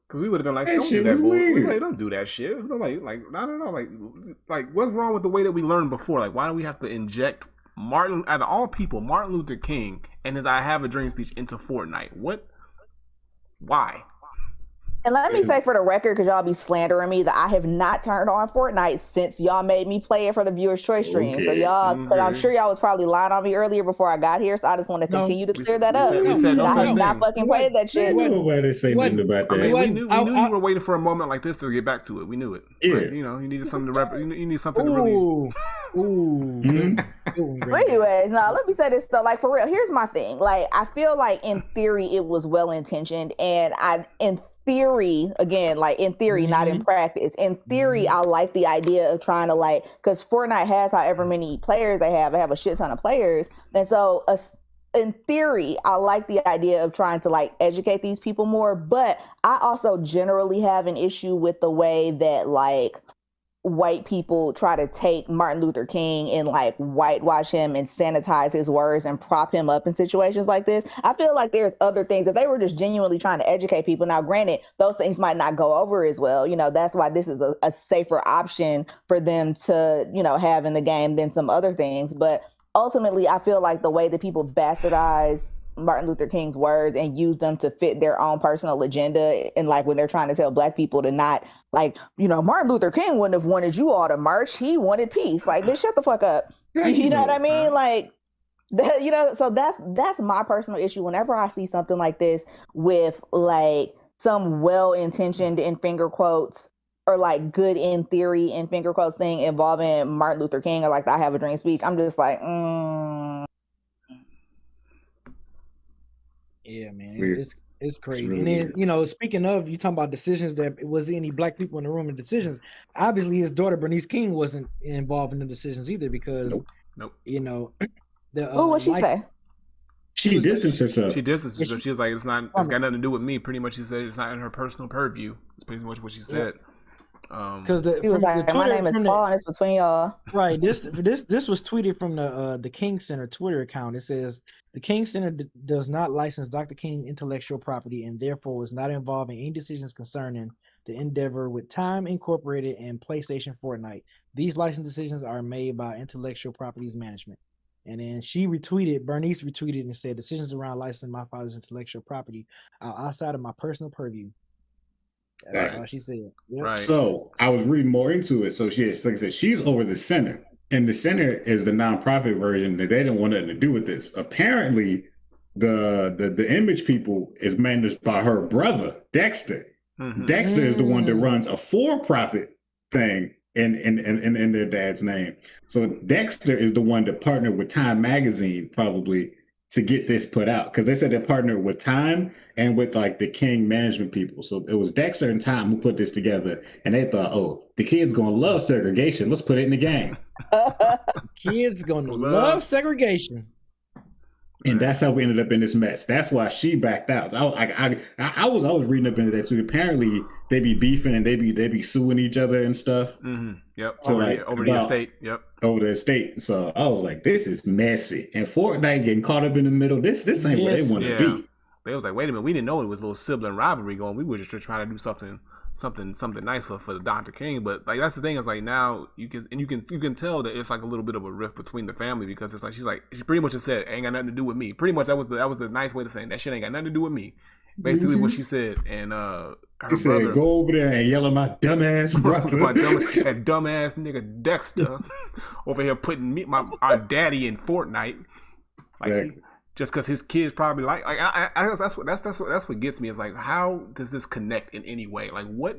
Because we would have been like, don't do that bullshit. Don't do that shit. Nobody, I don't know. Like, what's wrong with the way that we learned before? Like, why do we have to inject Martin, out of all people, Martin Luther King and his "I Have a Dream" speech into Fortnite? What? Why? And let me say for the record, because y'all be slandering me, that I have not turned on Fortnite since y'all made me play it for the Viewer's Choice stream. So y'all, because I'm sure y'all was probably lying on me earlier before I got here, so I just want to continue to clear that up. I have not fucking played that shit. Nobody say nothing about that. We knew you were waiting for a moment like this to get back to it. We knew it. Yeah. Right? You needed something to you need something to really. But anyways, let me say this though. Like, for real, here's my thing. Like, I feel like in theory it was well intentioned, and in theory, not in practice. In theory, I like the idea of trying to because Fortnite has however many players they have a shit ton of players, and so in theory, I like the idea of trying to educate these people more. But I also generally have an issue with the way that white people try to take Martin Luther King and whitewash him and sanitize his words and prop him up in situations like this. I feel like there's other things. If they were just genuinely trying to educate people, now granted, those things might not go over as well. That's why this is a safer option for them to, have in the game than some other things. But ultimately, I feel like the way that people bastardize Martin Luther King's words and use them to fit their own personal agenda, and when they're trying to tell black people to not Martin Luther King wouldn't have wanted you all to march, he wanted peace. Bitch, shut the fuck up. You know what I mean? So that's my personal issue whenever I see something like this with some well-intentioned in finger quotes or good in theory in finger quotes thing involving Martin Luther King or the "I Have a Dream" speech. I'm just yeah, man, it's crazy. It's really and then speaking of, you talking about decisions, that was any black people in the room in decisions. Obviously, his daughter Bernice King wasn't involved in the decisions either because nope. What she say? she distanced herself. She distanced herself. She was like, it's got nothing to do with me. Pretty much, she said it's not in her personal purview. It's pretty much what she said. Because my name is Paul, and it's between y'all. Right. This was tweeted from the King Center Twitter account. It says the King Center does not license Dr. King intellectual property and therefore was not involved in any decisions concerning the endeavor with Time Incorporated and PlayStation Fortnite. These license decisions are made by intellectual properties management. And then Bernice retweeted and said, decisions around licensing my father's intellectual property are outside of my personal purview. That's all she said. Yep. Right. So I was reading more into it. So like I said, she's over the center. And the center is the nonprofit version that they didn't want nothing to do with this. Apparently, the image people is managed by her brother, Dexter. Mm-hmm. Dexter is the one that runs a for-profit thing in their dad's name. So Dexter is the one that partnered with Time Magazine probably to get this put out, because they said they partnered with Time and with like the King management people. So it was Dexter and Time who put this together, and they thought, oh, the kids gonna love segregation. Let's put it in the game. Kids gonna love segregation. And that's how we ended up in this mess. That's why she backed out. I was reading up into that too. Apparently, they be beefing and they be suing each other and stuff. Mm-hmm. Yep. So over the estate. Yep. Over the estate. So I was like, this is messy. And Fortnite getting caught up in the middle. This ain't where they want to be. They was like, wait a minute, we didn't know it was a little sibling rivalry going. We were just trying to do something nice for the Dr. King. But like, that's the thing, is like, now you can tell that it's like a little bit of a rift between the family, because it's like she pretty much just said, ain't got nothing to do with me. Pretty much that was the nice way to say it. That shit ain't got nothing to do with me. Basically what she said. And her brother said, go over there and yell at my dumbass brother. that dumbass nigga Dexter over here putting our daddy in Fortnite. Like, exactly. Just because his kids probably like that's what gets me, is like, how does this connect in any way? Like, what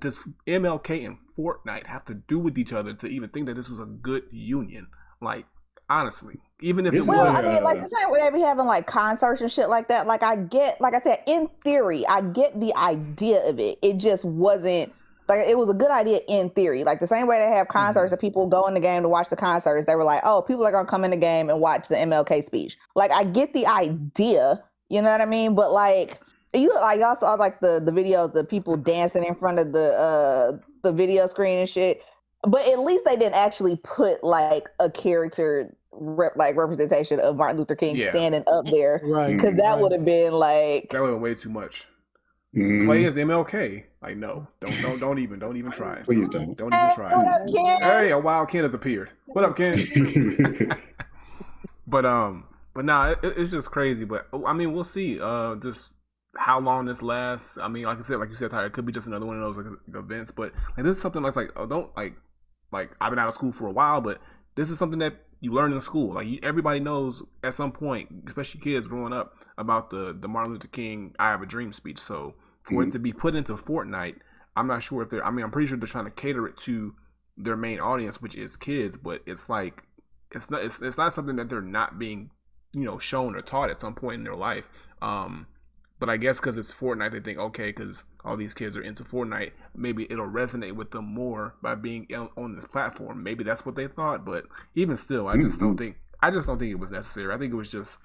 does MLK and Fortnite have to do with each other to even think that this was a good union? Like, honestly, even if I mean, like the same way they be having like concerts and shit like that. Like, I get, like I said, in theory, I get the idea of it. It just wasn't. Like, it was a good idea in theory. Like, the same way they have concerts and people go in the game to watch the concerts, they were like, oh, people are going to come in the game and watch the MLK speech. Like, I get the idea, you know what I mean? But, like, y'all saw, like, the videos of people dancing in front of the video screen and shit. But at least they didn't actually put, like, a character representation of Martin Luther King standing up there. Right. Because that would have been, like... That would have been way too much. Play as MLK. Like, no, don't even try it. Please don't. Don't even try it. What up, Ken? Hey, a wild Ken has appeared. What up, Ken? But nah, it's just crazy. But I mean, we'll see. Just how long this lasts. I mean, like you said, Tyelerr, it could be just another one of those events. But like, this is something that's like, don't like I've been out of school for a while, but this is something that you learn in school. Like, everybody knows at some point, especially kids growing up, about the Martin Luther King "I Have a Dream" speech. So for it to be put into Fortnite, I'm not sure if they're. I mean, I'm pretty sure they're trying to cater it to their main audience, which is kids. But it's like, it's not something that they're not being, shown or taught at some point in their life. But I guess because it's Fortnite, they think, okay, because all these kids are into Fortnite, maybe it'll resonate with them more by being on this platform. Maybe that's what they thought. But even still, I just don't think it was necessary. I think it was just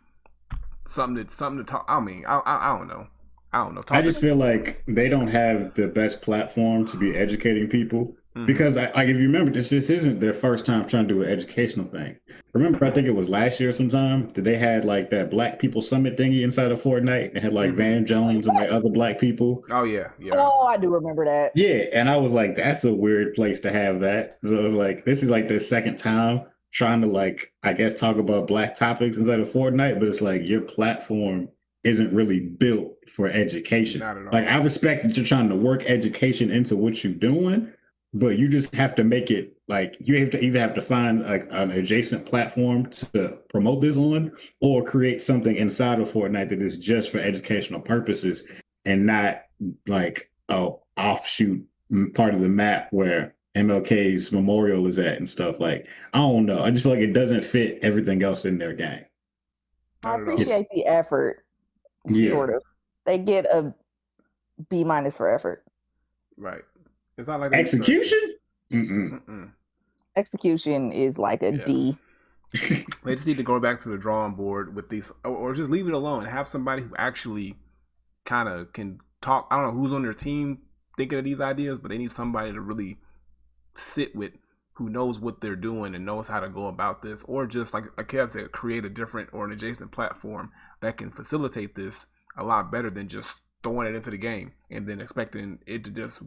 something to talk. I mean, I don't know. I just feel like they don't have the best platform to be educating people, because if you remember, this isn't their first time trying to do an educational thing. Remember, I think it was last year sometime that they had like that Black People Summit thingy inside of Fortnite. They had like Van Jones and like other Black people. Oh yeah. Oh, I do remember that. Yeah, and I was like, that's a weird place to have that. So it was like, this is like the second time trying to, like, I guess, talk about Black topics inside of Fortnite, but it's like your platform isn't really built for education. Not at all. Like, I respect that you're trying to work education into what you're doing, but you just have to make it like, you have to either have to find like an adjacent platform to promote this on, or create something inside of Fortnite that is just for educational purposes and not like a offshoot part of the map where MLK's memorial is at and stuff. Like, I don't know. I just feel like it doesn't fit everything else in their game. I appreciate the effort. Sort of. They get a B- for effort. Right. It's not like execution. Execution is like a D. They just need to go back to the drawing board with these, or just leave it alone and have somebody who actually kind of can talk. I don't know who's on their team thinking of these ideas, but they need somebody to really sit with, who knows what they're doing and knows how to go about this, or just like Kev said, create a different or an adjacent platform that can facilitate this a lot better than just throwing it into the game and then expecting it to just,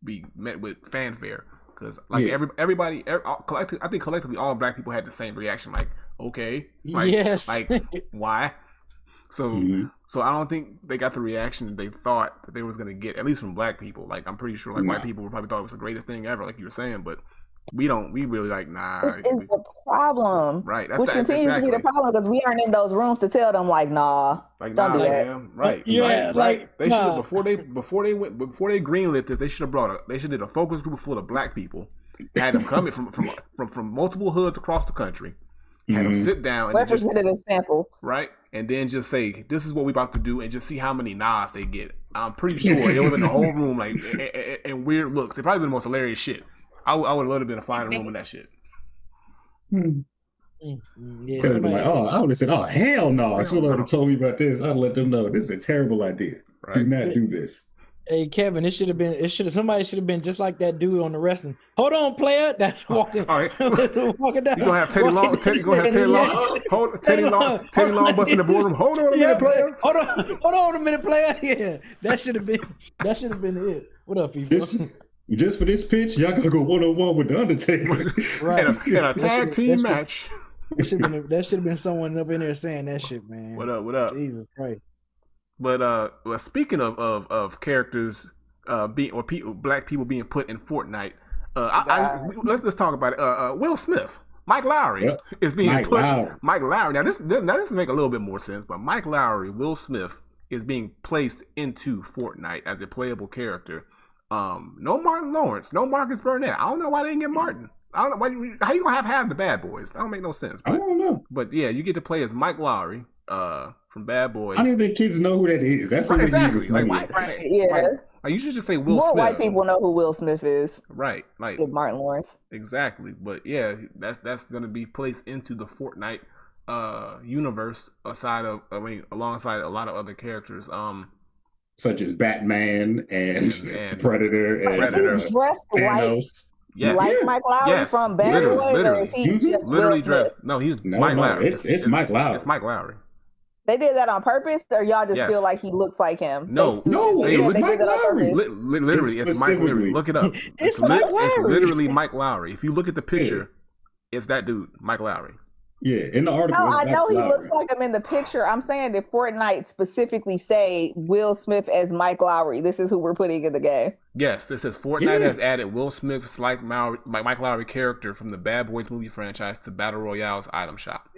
be met with fanfare. Because everybody, I think collectively all black people had the same reaction. Like, okay, yes, like why? So so I don't think they got the reaction they thought that they was gonna get, at least from black people. Like, I'm pretty sure white people probably thought it was the greatest thing ever, like you were saying, but we really like, nah. Which is the problem. Right. Which continues to be the problem, because we aren't in those rooms to tell them, like, nah, don't do that. Man. Right. Yeah, right. They should have, before they greenlit this, they should have did a focus group full of black people, had them coming from multiple hoods across the country, had them sit down and representative sample. Right. And then just say, this is what we about to do, and just see how many nods they get. I'm pretty sure it would have been the whole room, like, and weird looks. It probably been the most hilarious shit. I would have loved to been a flying room in that shit. Yeah, I would have said, oh, hell no. If somebody would have told me about this, I'd let them know this is a terrible idea. Right. Do not do this. Hey, Kevin, somebody should have been just like that dude on the wrestling. Hold on, player. That's walking. All right. Walking down. You gonna have Teddy Long, Teddy Long busting the boardroom. Hold on a minute, player. Hold on a minute, player. Yeah. That should have been it. What up, people? Just for this pitch, y'all gotta go 1-on-1 with the Undertaker. Right. In a tag team match. That should have been someone up in there saying that shit, man. What up? Jesus Christ. But speaking of characters black people being put in Fortnite, let's talk about it. Will Smith, Mike Lowery is being put. Mike Lowery. Now this make a little bit more sense, but Mike Lowery, Will Smith, is being placed into Fortnite as a playable character. No Martin Lawrence, no Marcus Burnett. I don't know why they didn't get Martin. I don't know how you gonna have the bad boys. That don't make no sense. But, I don't know. But yeah, you get to play as Mike Lowery from Bad Boys. I don't even think kids know who that is. That's right, exactly. Like, yeah. Like, you should just say Will More Smith. white people know who Will Smith is. Right. Like Martin Lawrence. Exactly. But yeah, that's gonna be placed into the Fortnite universe alongside a lot of other characters. Such as Batman and Predator and dressed Thanos. Yes. Like Mike Lowery from Bad Boys, or is he just literally Will Smith? dressed? No, he's Mike Lowery. It's Mike Lowery. It's Mike Lowery. They did that on purpose, or y'all just feel like he looks like him? No, it's Mike Lowery. Literally, it's Mike Lowery. Look it up. It's Mike Lowery. It's literally Mike Lowery. If you look at the picture, it's that dude, Mike Lowery. Yeah, in the article. No, I know he looks like him in the picture. I'm saying that Fortnite specifically say Will Smith as Mike Lowery. This is who we're putting in the game. Yes, it says Fortnite has added Will Smith's Mike Lowery character from the Bad Boys movie franchise to Battle Royale's item shop.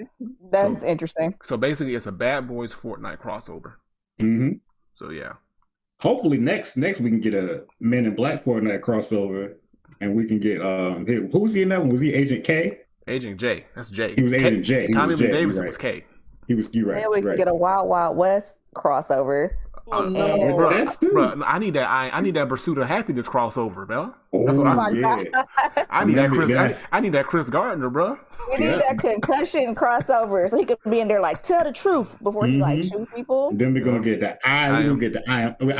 That's interesting. So basically, it's a Bad Boys Fortnite crossover. Mm-hmm. So yeah. Hopefully next we can get a Men in Black Fortnite crossover, and we can get who was he in that one? Was he Agent K? Agent J. That's J. He was Agent J. Tommy Lee Davidson was K. He was right. Then we can get a Wild Wild West crossover. Bro, I need that. I need that Pursuit of Happiness crossover, bro. That's what I need. I need that Chris. I need that Chris Gardner, bro. We need that concussion crossover, so he could be in there like tell the truth before he like shoot people. And then we're gonna get the I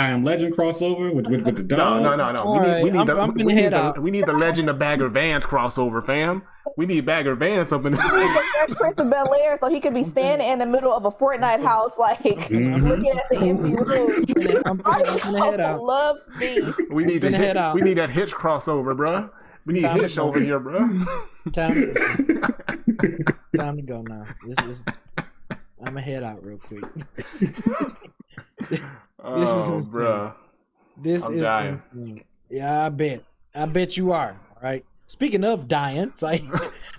Am Legend crossover with the dog. No. We need the Legend of Bagger Vance crossover, fam. We need Bagger Vance up in there. We need the Fresh Prince of Bel-Air, so he could be standing in the middle of a Fortnite house, like looking at the empty room. Love me. We need that Hitch crossover, bro. We need Hitch over here, bro. Time to go now. I'm gonna head out real quick. This is insane. Bro. This is insane. Yeah, I bet you are. All right. Speaking of dying, it's like,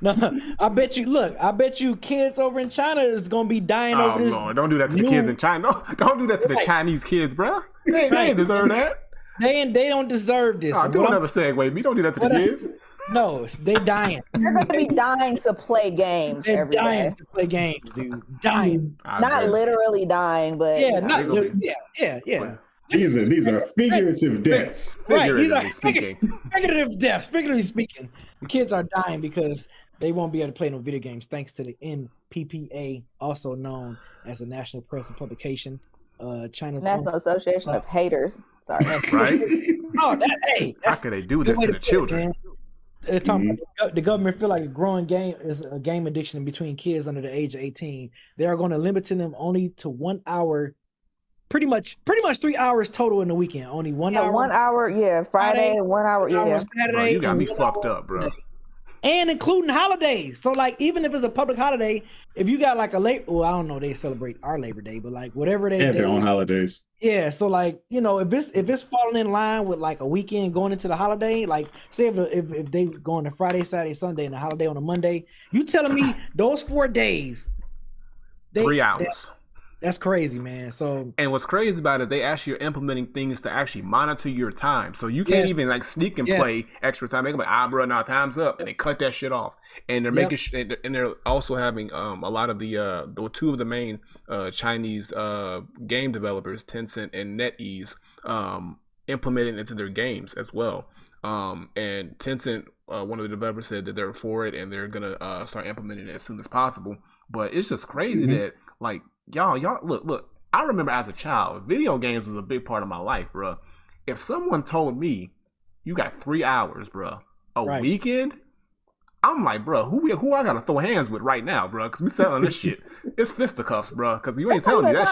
no, I bet you kids over in China is gonna be dying over this. No, don't do that to the kids in China. No, don't do that to the Chinese kids, bro. They ain't deserve that. They don't deserve this. Do another segue. We don't do that to the kids. No, they dying. They're going to be dying to play games. They're dying to play games, dude. Dying. Not literally dying, but yeah. These are figurative deaths. Right, these are figurative deaths. Figuratively speaking, the kids are dying because they won't be able to play no video games thanks to the NPPA, also known as the National Press and Publication. China's National Association of Haters. Sorry. Right? Oh, how can they do this to the children? They're talking about the government feel like a growing game is a game addiction between kids under the age of 18. They are going to limit them only to 1 hour, pretty much 3 hours total in the weekend. Only 1 hour. 1 hour, Friday, 1 hour, Saturday. Bro, you got me fucked up, bro. And including holidays. So like, even if it's a public holiday, if you got like a well, I don't know, they celebrate our Labor Day, but like whatever they have their own holidays. Yeah, so like, you know, if it's falling in line with like a weekend going into the holiday, like say if they go on to Friday, Saturday, Sunday, and the holiday on a Monday, you telling me those 4 days, 3 hours. That's crazy, man. So, and what's crazy about it is they actually are implementing things to actually monitor your time, so you can't even like sneak and play extra time. They can be like, bro, now time's up, and they cut that shit off. And they're making, and they're also having a lot of the 2 of the main Chinese game developers, Tencent and NetEase, implementing it into their games as well. And Tencent, one of the developers, said that they're for it and they're gonna start implementing it as soon as possible. But it's just crazy that like. Y'all, look, I remember as a child, video games was a big part of my life, bro. If someone told me you got 3 hours, bro, a weekend, I'm like, bro, who I gotta throw hands with right now, bro? Because we selling this shit. It's fisticuffs, bro, because you ain't telling me that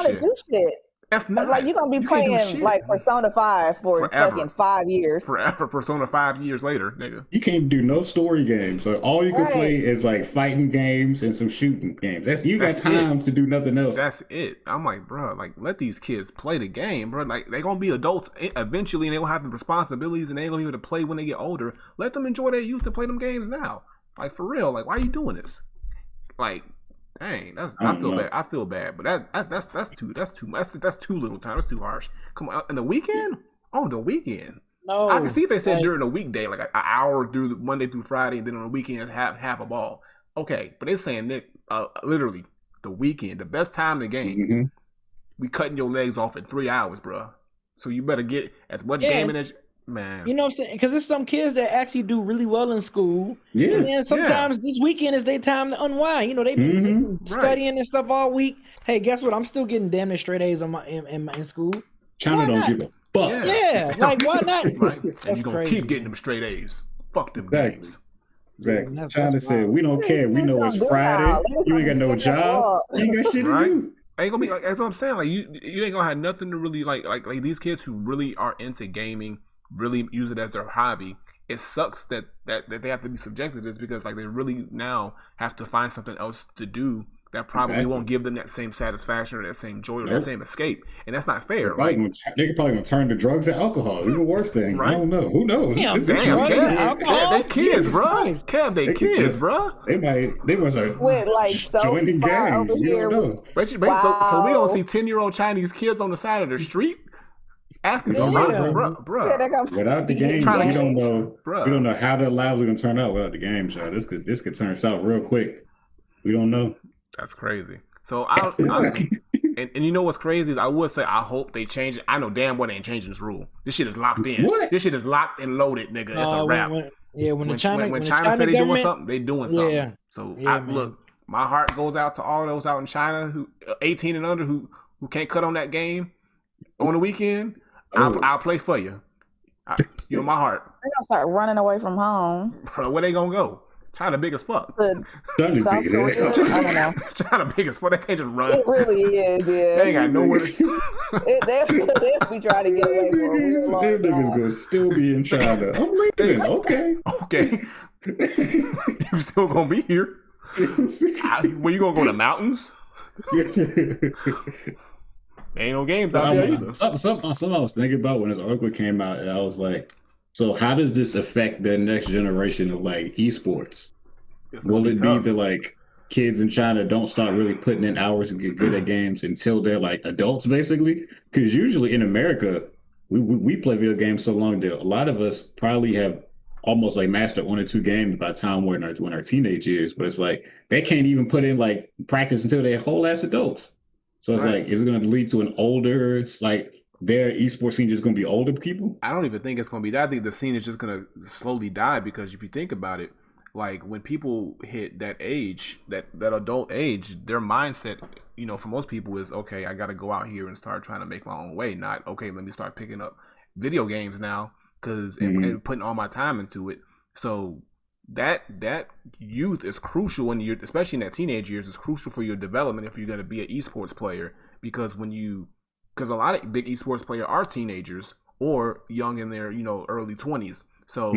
shit. That's not like you're gonna be playing like Persona 5 for fucking 5 years. Forever. Persona 5 years later, nigga. You can't do no story games. So all you can play is like fighting games and some shooting games. You got time to do nothing else. That's it. I'm like, bro, like let these kids play the game, bro. Like they're gonna be adults eventually, and they will have the responsibilities, and they ain't gonna be able to play when they get older. Let them enjoy their youth and play them games now. Like for real. Like why are you doing this? Like. Dang, I feel bad. I feel bad, but that's too much. That's too little time. That's too harsh. Come on, in the weekend? On the weekend? No, I can see if they said during the weekday, like an hour through Monday through Friday, and then on the weekends have a ball. Okay, but they're saying that literally the weekend, the best time in the game, we cutting your legs off in 3 hours, bro. So you better get as much gaming as. Man, you know what I'm saying? Because there's some kids that actually do really well in school. Yeah. And then sometimes this weekend is their time to unwind. You know, they've been studying and stuff all week. Hey, guess what? I'm still getting damn near straight A's in school. China don't give a fuck. Yeah, like why not? Right. And you're gonna keep getting them straight A's. Fuck them games. Exactly. China said, we don't care. We know it's Friday. You ain't got no job. You ain't got shit to do. Ain't gonna be like that's what I'm saying. Like you ain't gonna have nothing to really like these kids who really are into gaming. Really use it as their hobby. It sucks that they have to be subjected to this because like they really now have to find something else to do that probably won't give them that same satisfaction or that same joy or that same escape, and that's not fair. They're probably gonna turn to drugs and alcohol, even worse things. I don't know. Who knows? Damn, they kids, bro. Kev, they kids, bro. They must have with like joining gangs. You don't know. So we don't see 10-year-old Chinese kids on the side of the street. Asking bro. Without the game, we don't know. We don't know how the lives are gonna turn out without the game, y'all. This could turn south real quick. We don't know. That's crazy. So and you know what's crazy is I would say I hope they change it. I know damn well they ain't changing this rule. This shit is locked in. What? This shit is locked and loaded, nigga. It's a wrap. When China say they doing something, they doing something. Yeah. So look, my heart goes out to all those out in China who 18 and under who can't cut on that game on the weekend. I'll play for you. You're my heart. They're gonna start running away from home. Bro, where they gonna go? China big as fuck. China big as hell. I don't know. China big as fuck. They can't just run. It really is, yeah. They ain't got nowhere. They'll be trying to get away from it. Them niggas gonna still be in China. I'm leaving. Okay. You still gonna be here? Where you gonna go to the mountains? Ain't no games out there either. Something I was thinking about when this article came out, and I was like, so how does this affect the next generation of like esports? Will it be that like kids in China don't start really putting in hours to get good at games until they're like adults, basically? Because usually in America, we play video games so long that a lot of us probably have almost like mastered 1 or 2 games by the time we're in our teenage years. But it's like they can't even put in like practice until they're whole ass adults. So it's like, is it going to lead to an older, it's like their esports scene just going to be older people? I don't even think it's going to be that. I think the scene is just going to slowly die because if you think about it, like when people hit that age, that adult age, their mindset, for most people is, okay, I got to go out here and start trying to make my own way. Not, okay, let me start picking up video games now and putting all my time into it. So that youth is crucial when you're, especially in that teenage years, is crucial for your development if you're going to be an esports player, because because a lot of big esports players are teenagers or young in their early 20s. So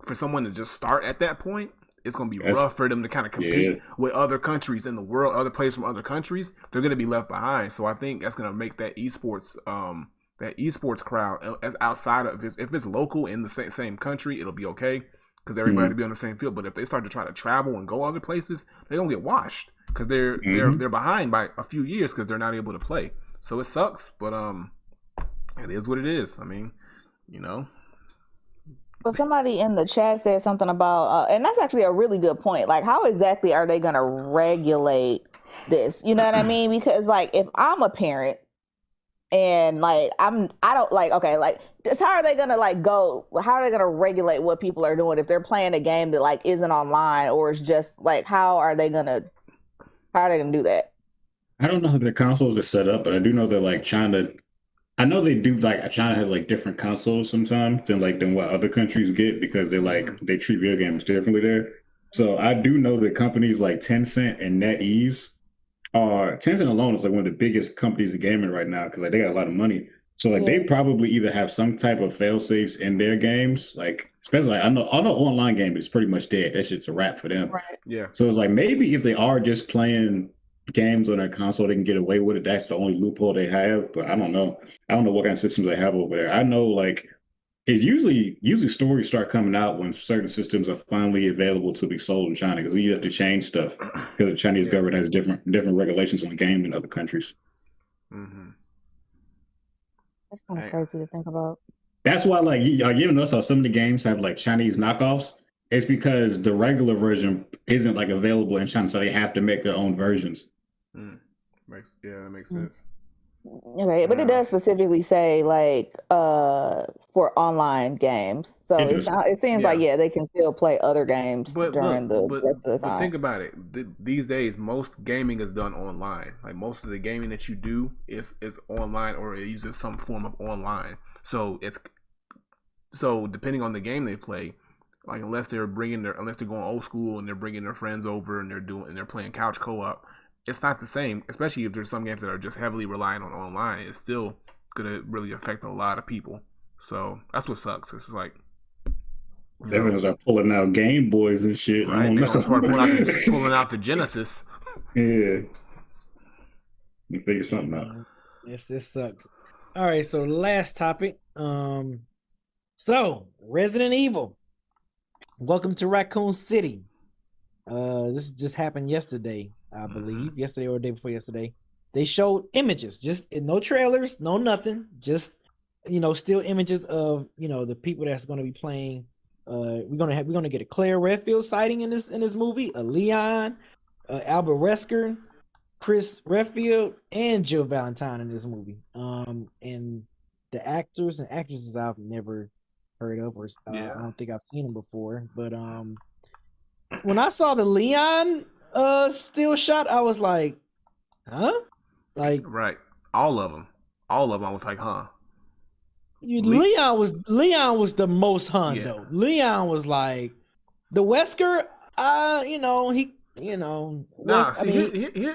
for someone to just start at that point, it's going to be rough for them to kind of compete with other countries in the world, other players from other countries. They're going to be left behind. So I think that's going to make that esports crowd, as outside of, if it's local in the same country, it'll be okay because everybody will be on the same field. But if they start to try to travel and go other places, they're going to get washed because they're behind by a few years because they're not able to play. So it sucks, but it is what it is. I mean, Well, somebody in the chat said something about, and that's actually a really good point. Like, how exactly are they going to regulate this? You know what I mean? Because like, if I'm a parent and like, I don't like, okay, like, just how are they going to like go? How are they going to regulate what people are doing if they're playing a game that like isn't online, or is just like, how are they going to do that? I don't know how the consoles are set up, but I do know that like China, I know they do, like China has like different consoles sometimes than what other countries get, because they treat video games differently there. So I do know that companies like Tencent and NetEase Tencent alone is like one of the biggest companies in gaming right now, because like they got a lot of money. So like they probably either have some type of fail safes in their games, like especially like, I know all the online gaming is pretty much dead. That shit's a wrap for them. Right. Yeah. So it's like maybe if they are just playing games on their console, they can get away with it. That's the only loophole they have. But I don't know. I don't know what kind of systems they have over there. I know like it's usually stories start coming out when certain systems are finally available to be sold in China, because you have to change stuff because the Chinese government has different regulations on the game than other countries. That's kind of crazy to think about. That's why, like, you even notice how some of the games have like Chinese knockoffs. It's because the regular version isn't like available in China, so they have to make their own versions. That makes sense. Okay, but it does specifically say like for online games, so it seems like they can still play other games during the rest of the time. But think about it. These days, most gaming is done online. Like most of the gaming that you do is online, or it uses some form of online. So depending on the game they play, like unless they're going old school and they're bringing their friends over and they're playing couch co-op, it's not the same, especially if there's some games that are just heavily reliant on online. It's still going to really affect a lot of people. So that's what sucks. It's like, they're going to start pulling out Game Boys and shit. Right? They're going to start pulling out the Genesis. Yeah. You figure something out. Yes, this sucks. All right, so last topic. So Resident Evil, Welcome to Raccoon City. This just happened yesterday, I believe. Yesterday or the day before yesterday. They showed images, just no trailers, no nothing, just still images of the people that's going to be playing. We're gonna get a Claire Redfield sighting in this movie, a Leon, Albert Wesker, Chris Redfield, and Jill Valentine in this movie. And the actors and actresses I've never heard of, or I don't think I've seen them before. But when I saw the Leon still shot, I was like, huh? Like, right, all of them. I was like, huh? Leon was the most though. Leon was like the Wesker.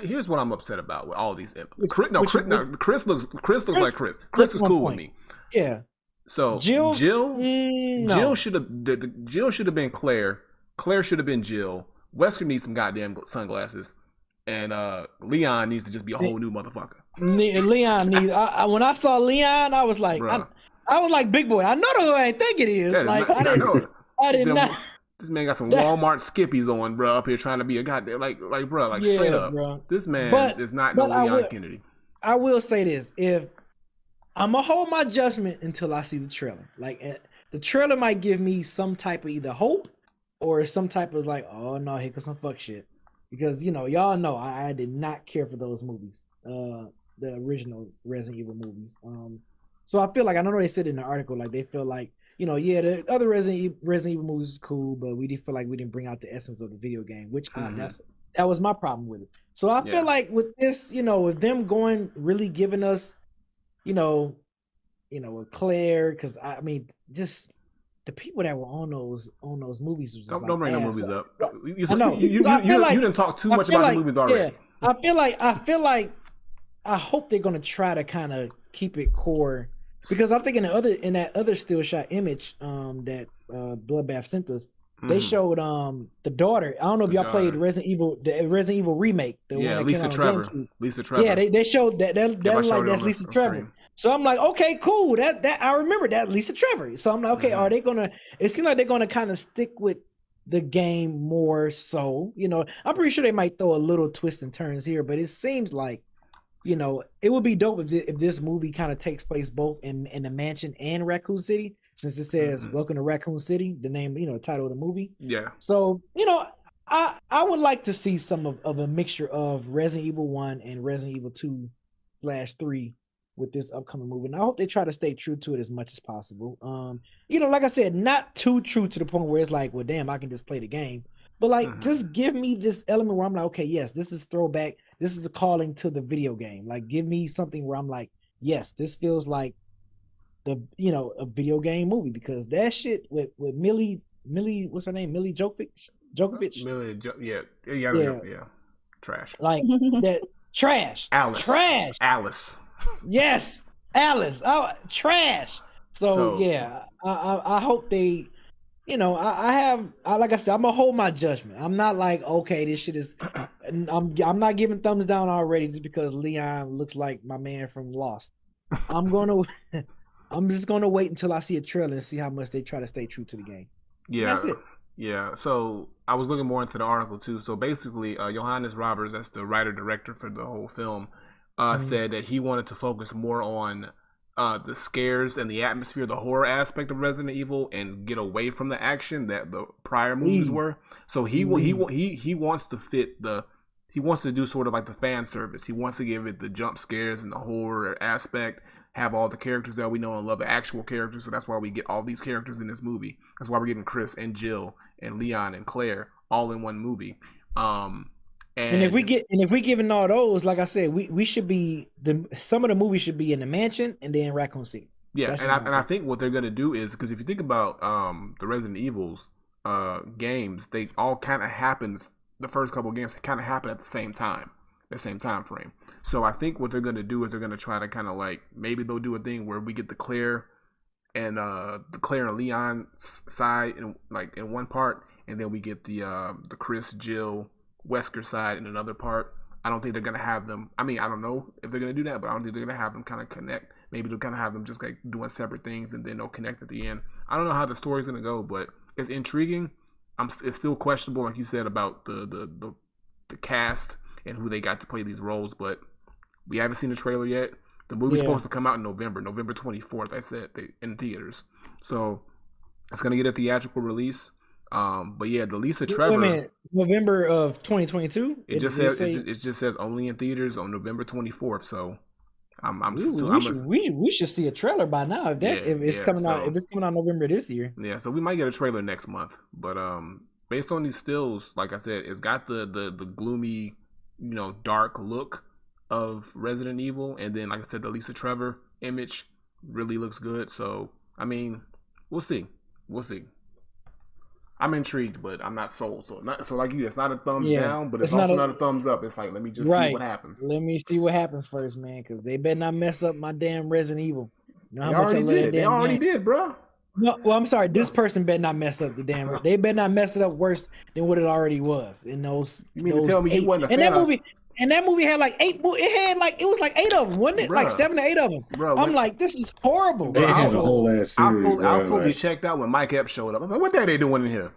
Here's what I'm upset about with all these. Chris looks like Chris. Chris is cool with me. Yeah. So Jill should have been Claire. Claire should have been Jill. Wesker needs some goddamn sunglasses, and Leon needs to just be a whole new motherfucker. Leon needs. When I saw Leon, I was like, I was like, big boy. I know who I think it is. I did not. This man got some Walmart skippies on, bro. Up here trying to be a goddamn straight up. Bro. This man is not no Leon Kennedy. I will say this: if I'm gonna hold my judgment until I see the trailer. Like the trailer might give me some type of either hope or some type of like, oh no, here comes some fuck shit. Because y'all know I did not care for those movies, the original Resident Evil movies. So I feel like, I know they said in the article, like they feel like yeah, the other Resident Evil movies is cool, but we did feel like we didn't bring out the essence of the video game, which that was my problem with it. So I feel like with this, with them really giving us, a Claire, because I mean, just the people that were on those movies was just don't bring the movies up. I know. You didn't talk too much about the movies already. Yeah, I feel like I hope they're gonna try to kind of keep it core, because I'm thinking in that other still shot image that Bloodbath sent us, they showed the daughter. I don't know if y'all played the Resident Evil remake. The one that Lisa Trevor. Lisa Trevor. Yeah, they showed that like that's Lisa Trevor. So I'm like, okay, cool. That I remember that Lisa Trevor. So I'm like, okay, are they gonna? It seems like they're gonna kind of stick with the game more. So I'm pretty sure they might throw a little twist and turns here, but it seems like it would be dope if this movie kind of takes place both in the mansion and Raccoon City, since it says "Welcome to Raccoon City," the name, title of the movie. Yeah. So I would like to see some of a mixture of Resident Evil 1 and Resident Evil 2/3 with this upcoming movie, and I hope they try to stay true to it as much as possible. Like I said, not too true to the point where it's like, well, damn, I can just play the game. But like, just give me this element where I'm like, okay, yes, this is throwback. This is a calling to the video game. Like, give me something where I'm like, yes, this feels like a video game movie, because that shit with Millie, what's her name? Millie Jokovic. Yeah. Trash. Like that trash. Alice. Yes, Alice. Oh, trash. So yeah, I hope they. Like I said, I'm gonna hold my judgment. I'm not like, okay, this shit is. I'm not giving thumbs down already just because Leon looks like my man from Lost. I'm just gonna wait until I see a trailer and see how much they try to stay true to the game. Yeah, and that's it. Yeah. So I was looking more into the article too. So basically, Johannes Roberts, that's the writer director for the whole film, said that he wanted to focus more on the scares and the atmosphere, the horror aspect of Resident Evil, and get away from the action that the prior movies were. So he wants to fit he wants to do sort of like the fan service. He wants to give it the jump scares and the horror aspect, have all the characters that we know and love, the actual characters. So that's why we get all these characters in this movie. That's why we're getting Chris and Jill and Leon and Claire all in one movie. And if we giving all those, like I said, we should be some of the movies should be in the mansion and then Raccoon City. Yeah, and I think what they're gonna do is, because if you think about the Resident Evil's games, they all kind of happens. The first couple of games kind of happen at the same time frame. So I think what they're gonna do is they're gonna try to kind of like, maybe they'll do a thing where we get the Claire and Leon side in one part, and then we get the Chris, Jill, Wesker side in another part. I don't think they're gonna have them. I mean, I don't know if they're gonna do that, but I don't think they're gonna have them kind of connect. Maybe they'll kind of have them just like doing separate things, and then they'll connect at the end. I don't know how the story's gonna go, but it's intriguing. It's still questionable, like you said, about the cast and who they got to play these roles, but we haven't seen the trailer yet. The movie's supposed to come out in November 24th. I said in theaters, so it's gonna get a theatrical release. But yeah, the Lisa Trevor. Wait a minute, November of 2022. It just says only in theaters on November 24th. So we should see a trailer by now if it's coming out November this year. Yeah, so we might get a trailer next month. But based on these stills, like I said, it's got the gloomy, dark look of Resident Evil, and then like I said, the Lisa Trevor image really looks good. So I mean, we'll see. I'm intrigued, but I'm not sold. So like you, it's not a thumbs down, but it's also not a thumbs up. It's like, let me just see what happens. Let me see what happens first, man, because they better not mess up my damn Resident Evil. They already did, bro. No, well, I'm sorry. This person better not mess up the damn. They better not mess it up worse than what it already was in those. You mean to tell me he wasn't a fan? And that movie had like 8. It was like 8 of them, wasn't it? Bruh. Like 7 to 8 of them. Bro, I'm like, this is horrible. They had a whole ass series. I fully checked out when Mike Epps showed up. I'm like, what the hell they doing in here?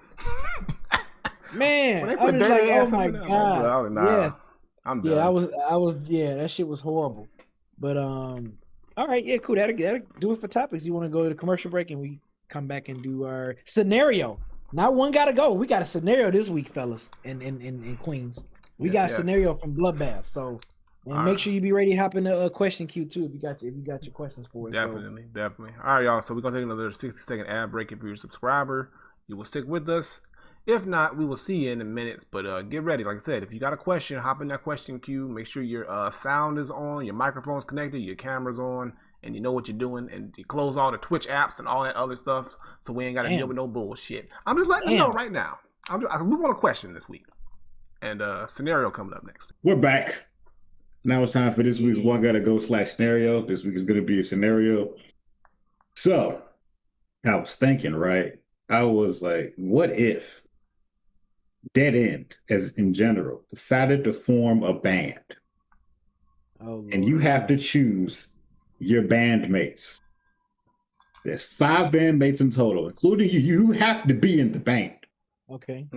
Man, I was like, oh my god, yeah, I'm done. Yeah, I was, yeah, that shit was horrible. But all right, yeah, cool. That'll do it for topics. You want to go to the commercial break and we come back and do our scenario. Not one gotta go. We got a scenario this week, fellas, in Queens. We got a scenario from Bloodbath. So And make sure you be ready to hop in the question queue too if you got your questions for us. Definitely. All right, y'all. So we're gonna take another 60-second ad break. If you're a subscriber, you will stick with us. If not, we will see you in a minute. But get ready. Like I said, if you got a question, hop in that question queue. Make sure your sound is on, your microphone's connected, your camera's on, and you know what you're doing. And you close all the Twitch apps and all that other stuff, so we ain't got to deal with no bullshit. I'm just letting you know right now. We want a question this week, and scenario coming up next. We're back. Now it's time for this week's One Gotta Go /scenario. This week is going to be a scenario. So I was thinking, right? I was like, what if Dead End, as in general, decided to form a band? And you have to choose your bandmates. There's 5 bandmates in total, including you. You have to be in the band. Okay.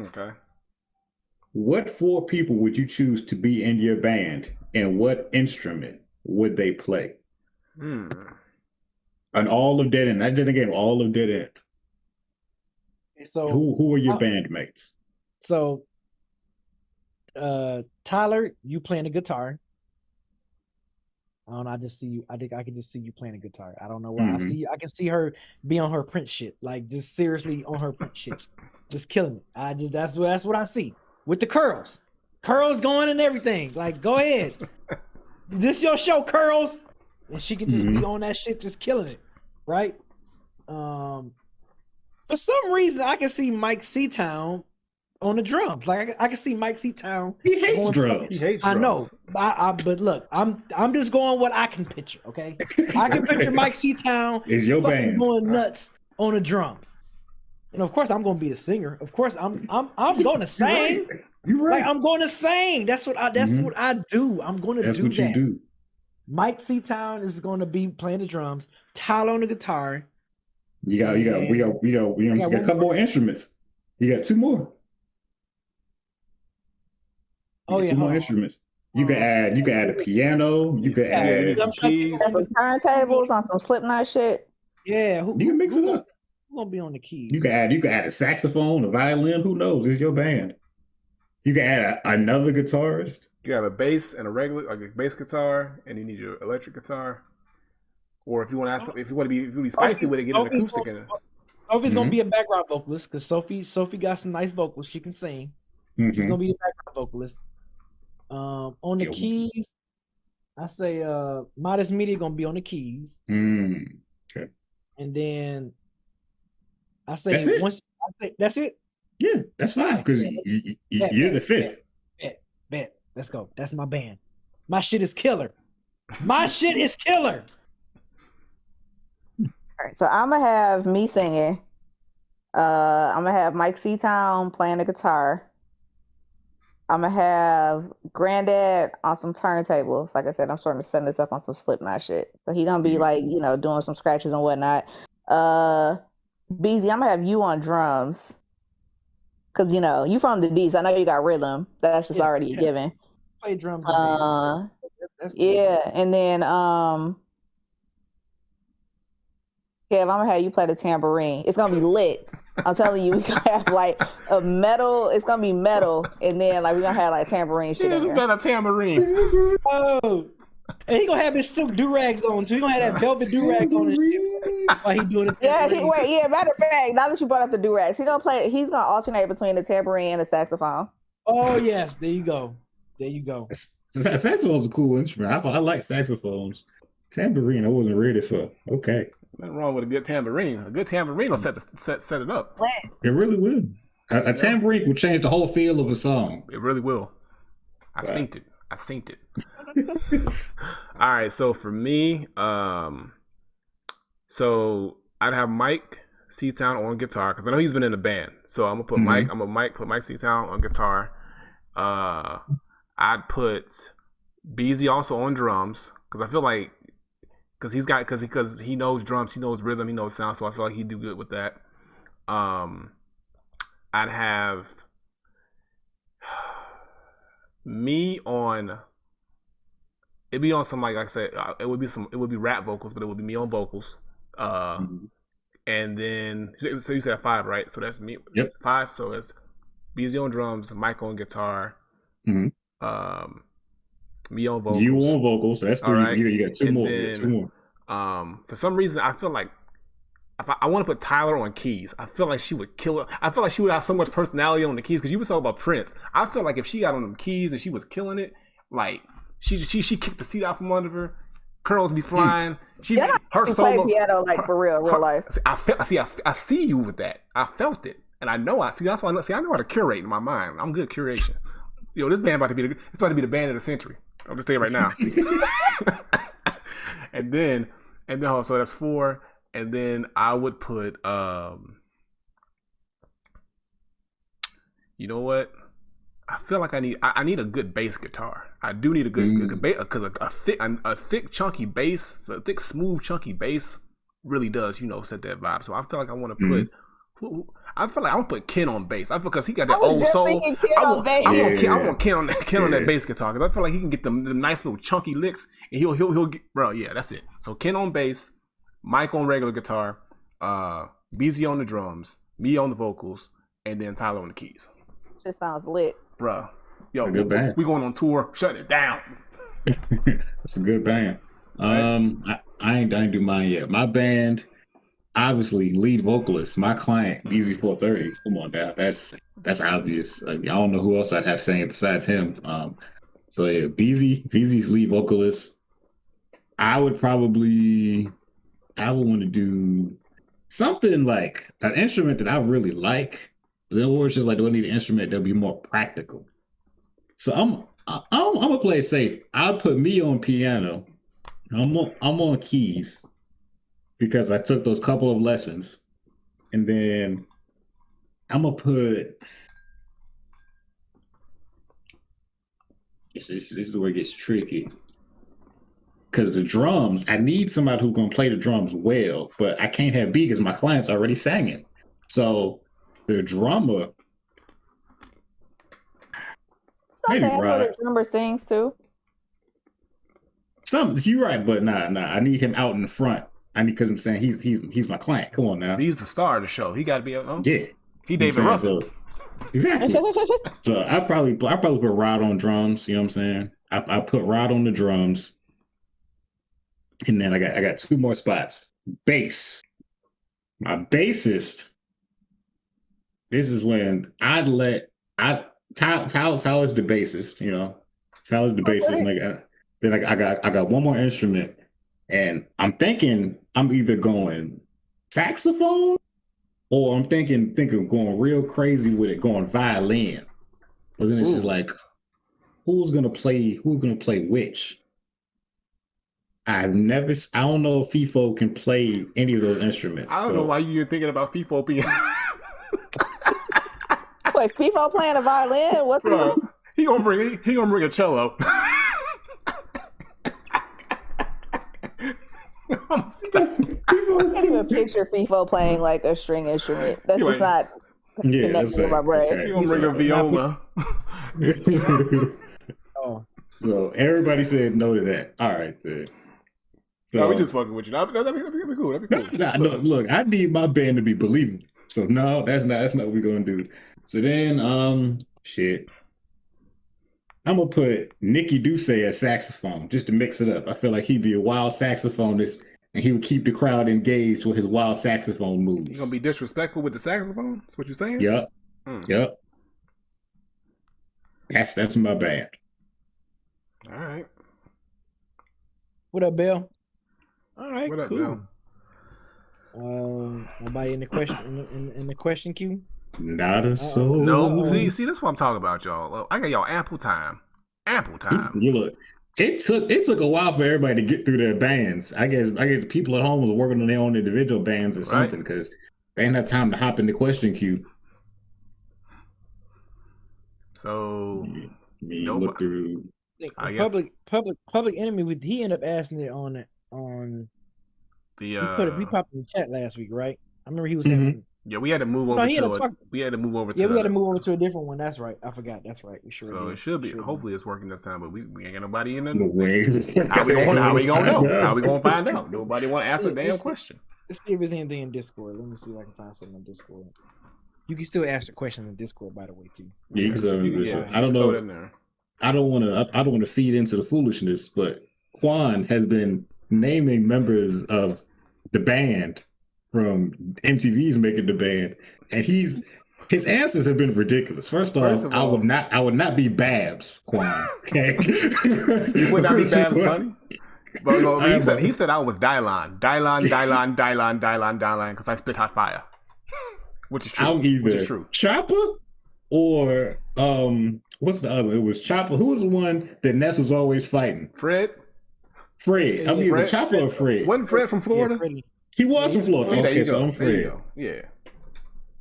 What 4 people would you choose to be in your band, and what instrument would they play? And all of Dead End. I did a game, all of Dead End. So who are your bandmates? So Tyelerr, you playing the guitar. I don't know. I just see you. I think I can just see you playing a guitar. I don't know why. I can see her be on her print shit, like just seriously on her print shit, just killing it. That's what I see with the curls going and everything. Like, go ahead, this your show, curls, and she can just be on that shit, just killing it, right? For some reason, I can see Mike Seatown on the drums. Like I can see Mike Seatown. He hates drums. I know. But look, I'm just going what I can picture. Okay, I can picture Mike Seatown is your band going nuts on the drums, and of course I'm going to be the singer. Of course I'm going to sing. You're right. Like I'm going to sing. That's what I do. I'm going to do that. That's what you do. Mike Seatown is going to be playing the drums. Tyelerr on the guitar. We got a couple more instruments. You got 2 more. Two more instruments. You can add a piano. You can add some keys, some turntables on some Slipknot shit. Yeah, you can mix it up. Who's gonna be on the keys? You can add a saxophone, a violin. Who knows? It's your band. You can add another guitarist. You have a bass and a bass guitar, and you need your electric guitar. Or if you want to ask, if you want to be spicy with it, get an acoustic in it. Sophie's gonna be a background vocalist because Sophie got some nice vocals. She can sing. She's gonna be the background vocalist. On the keys, I say Modest Media gonna be on the keys. Okay. And then I say that's it. Yeah, that's 5 because you're the 5th. Bet. Let's go. That's my band. My shit is killer. My shit is killer. All right, so I'm gonna have me singing. I'm gonna have Mike Seatown playing the guitar. I'm gonna have Granddad on some turntables. Like I said, I'm starting to set this up on some Slipknot shit. So he gonna be like, doing some scratches and whatnot. BZ, I'm gonna have you on drums. Cause you from the D, so I know you got rhythm. That's just already a given. Play drums. That's cool. And then Kev, I'm gonna have you play the tambourine. It's gonna be lit. I'm telling you, we gonna have like a metal. It's gonna be metal, and then like we're gonna have like tambourine shit. Yeah, it's got a tambourine. Oh, and he gonna have his silk do-rags on too. He gonna have that velvet do-rag on and shit while he doing it. Matter of fact, now that you brought up the do-rags, he's gonna alternate between the tambourine and the saxophone. Oh yes, there you go. Saxophone's a cool instrument. I like saxophones. Tambourine, I wasn't ready for. Okay. Nothing wrong with a good tambourine. A good tambourine will set it up. It really will. A tambourine will change the whole feel of a song. It really will. I synced it. All right, so for me, so I'd have Mike Seatown on guitar because I know he's been in the band. So I'm gonna put Mike. I'm gonna put Mike Seatown on guitar. I'd put BZ also on drums because I feel like because he knows drums, he knows rhythm, he knows sound. So I feel like he'd do good with that. I'd have me on. It'd be on some like I said. It would be rap vocals, but it would be me on vocals. And then so you said 5, right? So that's me. Yep. 5. So it's BZ on drums, Mike on guitar. Me on vocals. You on vocals. That's three. Right. You got two and more. Then, two more. For some reason, I feel like if I want to put Tyelerr on keys, I feel like she would kill it. I feel like she would have so much personality on the keys because you were talking about Prince. I feel like if she got on them keys and she was killing it, like she kicked the seat out from under her, curls be flying. Her solo play piano like for real life. I see you with that. I felt it, and I know that's why I know how to curate in my mind. I'm good at curation. Yo, this band about to be the band of the century. I'm just saying right now. and then so that's 4. And then I would put, you know what? I feel like I need a good bass guitar. I do need a good bass because a thick chunky bass, so a thick smooth chunky bass really does set that vibe. So I feel like I want to put. I feel like I want to put Ken on bass. I feel because he got that old soul. I want Ken on that bass guitar because I feel like he can get the nice little chunky licks and he'll get, bro. Yeah, that's it. So Ken on bass. Mike on regular guitar, BZ on the drums, me on the vocals, and then Tyelerr on the keys. Just sounds lit. Bruh. Yo, we going on tour. Shut it down. That's a good band. Right? I ain't do mine yet. My band, obviously, lead vocalist, my client, BZ430. Come on now. That's obvious. I don't know who else I'd have saying besides him. So yeah, BZ's lead vocalist. I would want to do something like an instrument that I really like. Then or it's just like, do I need an instrument that'll be more practical? So I'm gonna play it safe. I'll put me on piano. I'm on keys because I took those couple of lessons, and then I'm gonna put. This is where it gets tricky. Because the drums, I need somebody who's going to play the drums well, but I can't have B because my client's already sang it. So the drummer. The drummer sings too. You're right, but nah. I need him out in the front. Because I'm saying he's my client. Come on now. He's the star of the show. He got to be out. Yeah, he David Russell. So, exactly. So I probably put Rod on drums. You know what I'm saying? I put Rod on the drums. And then I got 2 more spots. Bass. My bassist. This is when Tyler's the bassist, Tyler's the bassist. And I got 1 more instrument. And I'm thinking I'm either going saxophone or I'm thinking going real crazy with it, going violin. But then it's just like, who's gonna play which? I don't know if FIFO can play any of those instruments. I don't know why you're thinking about FIFO being. Wait, FIFO playing a violin? What's the he gonna bring a cello. I can't even picture FIFO playing like a string instrument. That's just not connected with my brain. Okay. He gonna bring a viola. Oh. So everybody said no to that. All right, then. So, no, we just fucking with you. That'd be cool. That'd be cool. No, look, I need my band to be believable. So no, that's not what we're gonna do. So then, shit. I'm gonna put Nicky Duce as saxophone just to mix it up. I feel like he'd be a wild saxophonist, and he would keep the crowd engaged with his wild saxophone moves. You gonna be disrespectful with the saxophone? That's what you're saying? Yep. Yep. That's my band. All right. What up, Bill? All right. What up, cool. Bill? Nobody in the question in the question queue? Not a soul. No. See, that's what I'm talking about, y'all. I got y'all ample time. You look. It took a while for everybody to get through their bands. I guess people at home was working on their own individual bands or something because they didn't have time to hop in the question queue. So look through. Public Enemy. He ended up asking it on the. We popped in the chat last week, right? I remember he was saying. Yeah, we had to move over we had to move over to a different one. That's right. I forgot. That's right. We sure. So did. it should be. Hopefully, it's working this time. But we ain't got nobody in there. No way. How we gonna know? How we gonna find out? Nobody want to ask a damn question. Let's see if there's anything in Discord. Let me see if I can find something in Discord. You can still ask the question in Discord, by the way, too. Yeah, you can. I don't know. I don't want to feed into the foolishness, but Quan has been naming members of the band from MTV's Making the Band, and his answers have been ridiculous. First off, I would not be Babs Quan. Okay, you would not be Babs Bunny. But no, he said I was Dylon, because I spit hot fire, which is true. I'm either Chopper or what's the other? It was Chopper. Who was the one that Ness was always fighting? Fred. I'm either Chopper or Fred. Wasn't Fred from Florida? Yeah, he was from Florida. Okay, so I'm Fred. Yeah.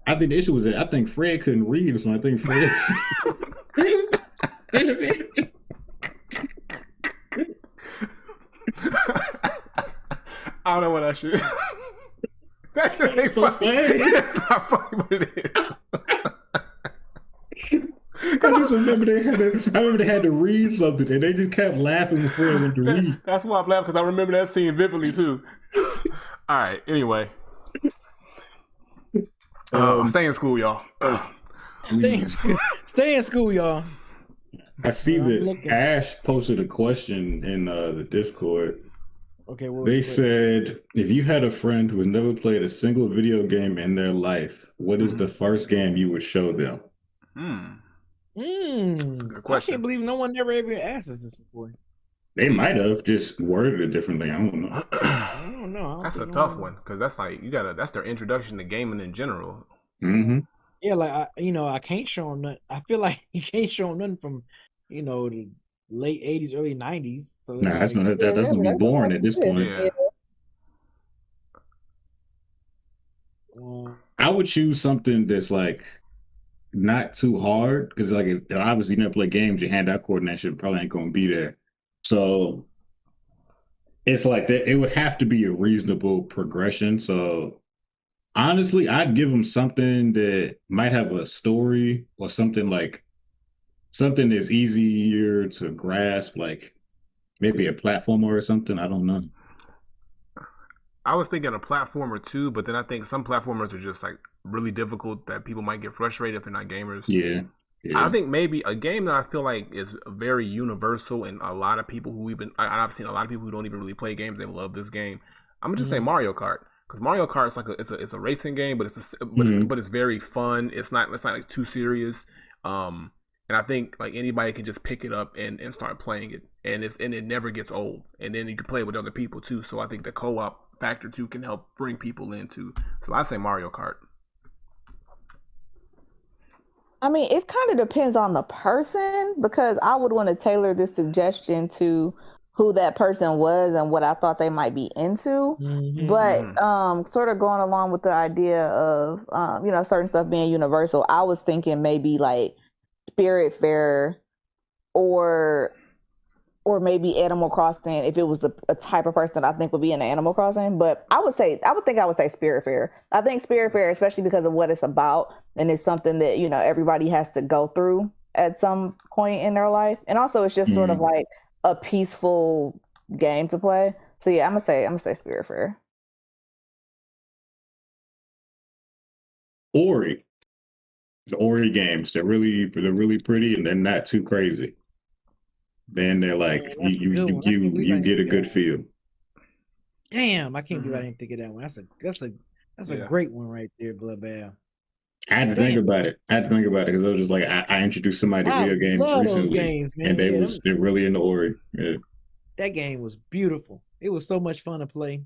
I think the issue was that I think Fred couldn't read, so I think Fred. I don't know what I should. That's so funny. It's not funny, but it is. I just remember they had to read something, and they just kept laughing before they went to read. That's why I'm laughing, because I remember that scene vividly too. All right. Anyway, stay in school, y'all. Stay in school, y'all. I see that Ash posted a question in the Discord. Okay, they said, if you had a friend who has never played a single video game in their life, what is the first game you would show them? I can't believe no one ever asked us this before. They might have just worded it differently. I don't know. I don't know. That's a tough one, because that's like that's their introduction to gaming in general. Mm-hmm. Yeah, like I can't show them nothing. I feel like you can't show them nothing from the late 80s, early 90s. So that's gonna be boring at this point. Yeah. I would choose something that's like not too hard, because like if obviously you never play games, your hand-eye coordination probably ain't gonna be there. So it's like that. It would have to be a reasonable progression. So honestly, I'd give them something that might have a story, or something that's easier to grasp, like maybe a platformer or something. I don't know. I was thinking a platformer too, but then I think some platformers are just like really difficult that people might get frustrated if they're not gamers. Yeah. I think maybe a game that I feel like is very universal, and a lot of people I've seen a lot of people who don't even really play games, they love this game. I'm gonna just say Mario Kart, because Mario Kart is like it's a racing game, but it's very fun. It's not like too serious. And I think like anybody can just pick it up and start playing it, and it never gets old. And then you can play it with other people too. So I think the co-op factor too can help bring people into. So I say Mario Kart. I mean, it kind of depends on the person, because I would want to tailor this suggestion to who that person was and what I thought they might be into. Mm-hmm. But sort of going along with the idea of certain stuff being universal, I was thinking maybe like Spiritfarer or maybe Animal Crossing, if it was a type of person that I think would be in Animal Crossing. But I would think I would say Spiritfarer. I think Spiritfarer, especially because of what it's about, and it's something that everybody has to go through at some point in their life, and also it's just sort of like a peaceful game to play. So yeah, I'm gonna say Spiritfarer. Ori. The Ori games, they're really pretty, and they're not too crazy. Then they're like you get a good feel. Damn, I can't believe I didn't think of that one. That's a great one right there, Bloodbath. I had to think about it. Because I was just like, I introduced somebody to video games recently, and they're really into Ori. Yeah. That game was beautiful. It was so much fun to play.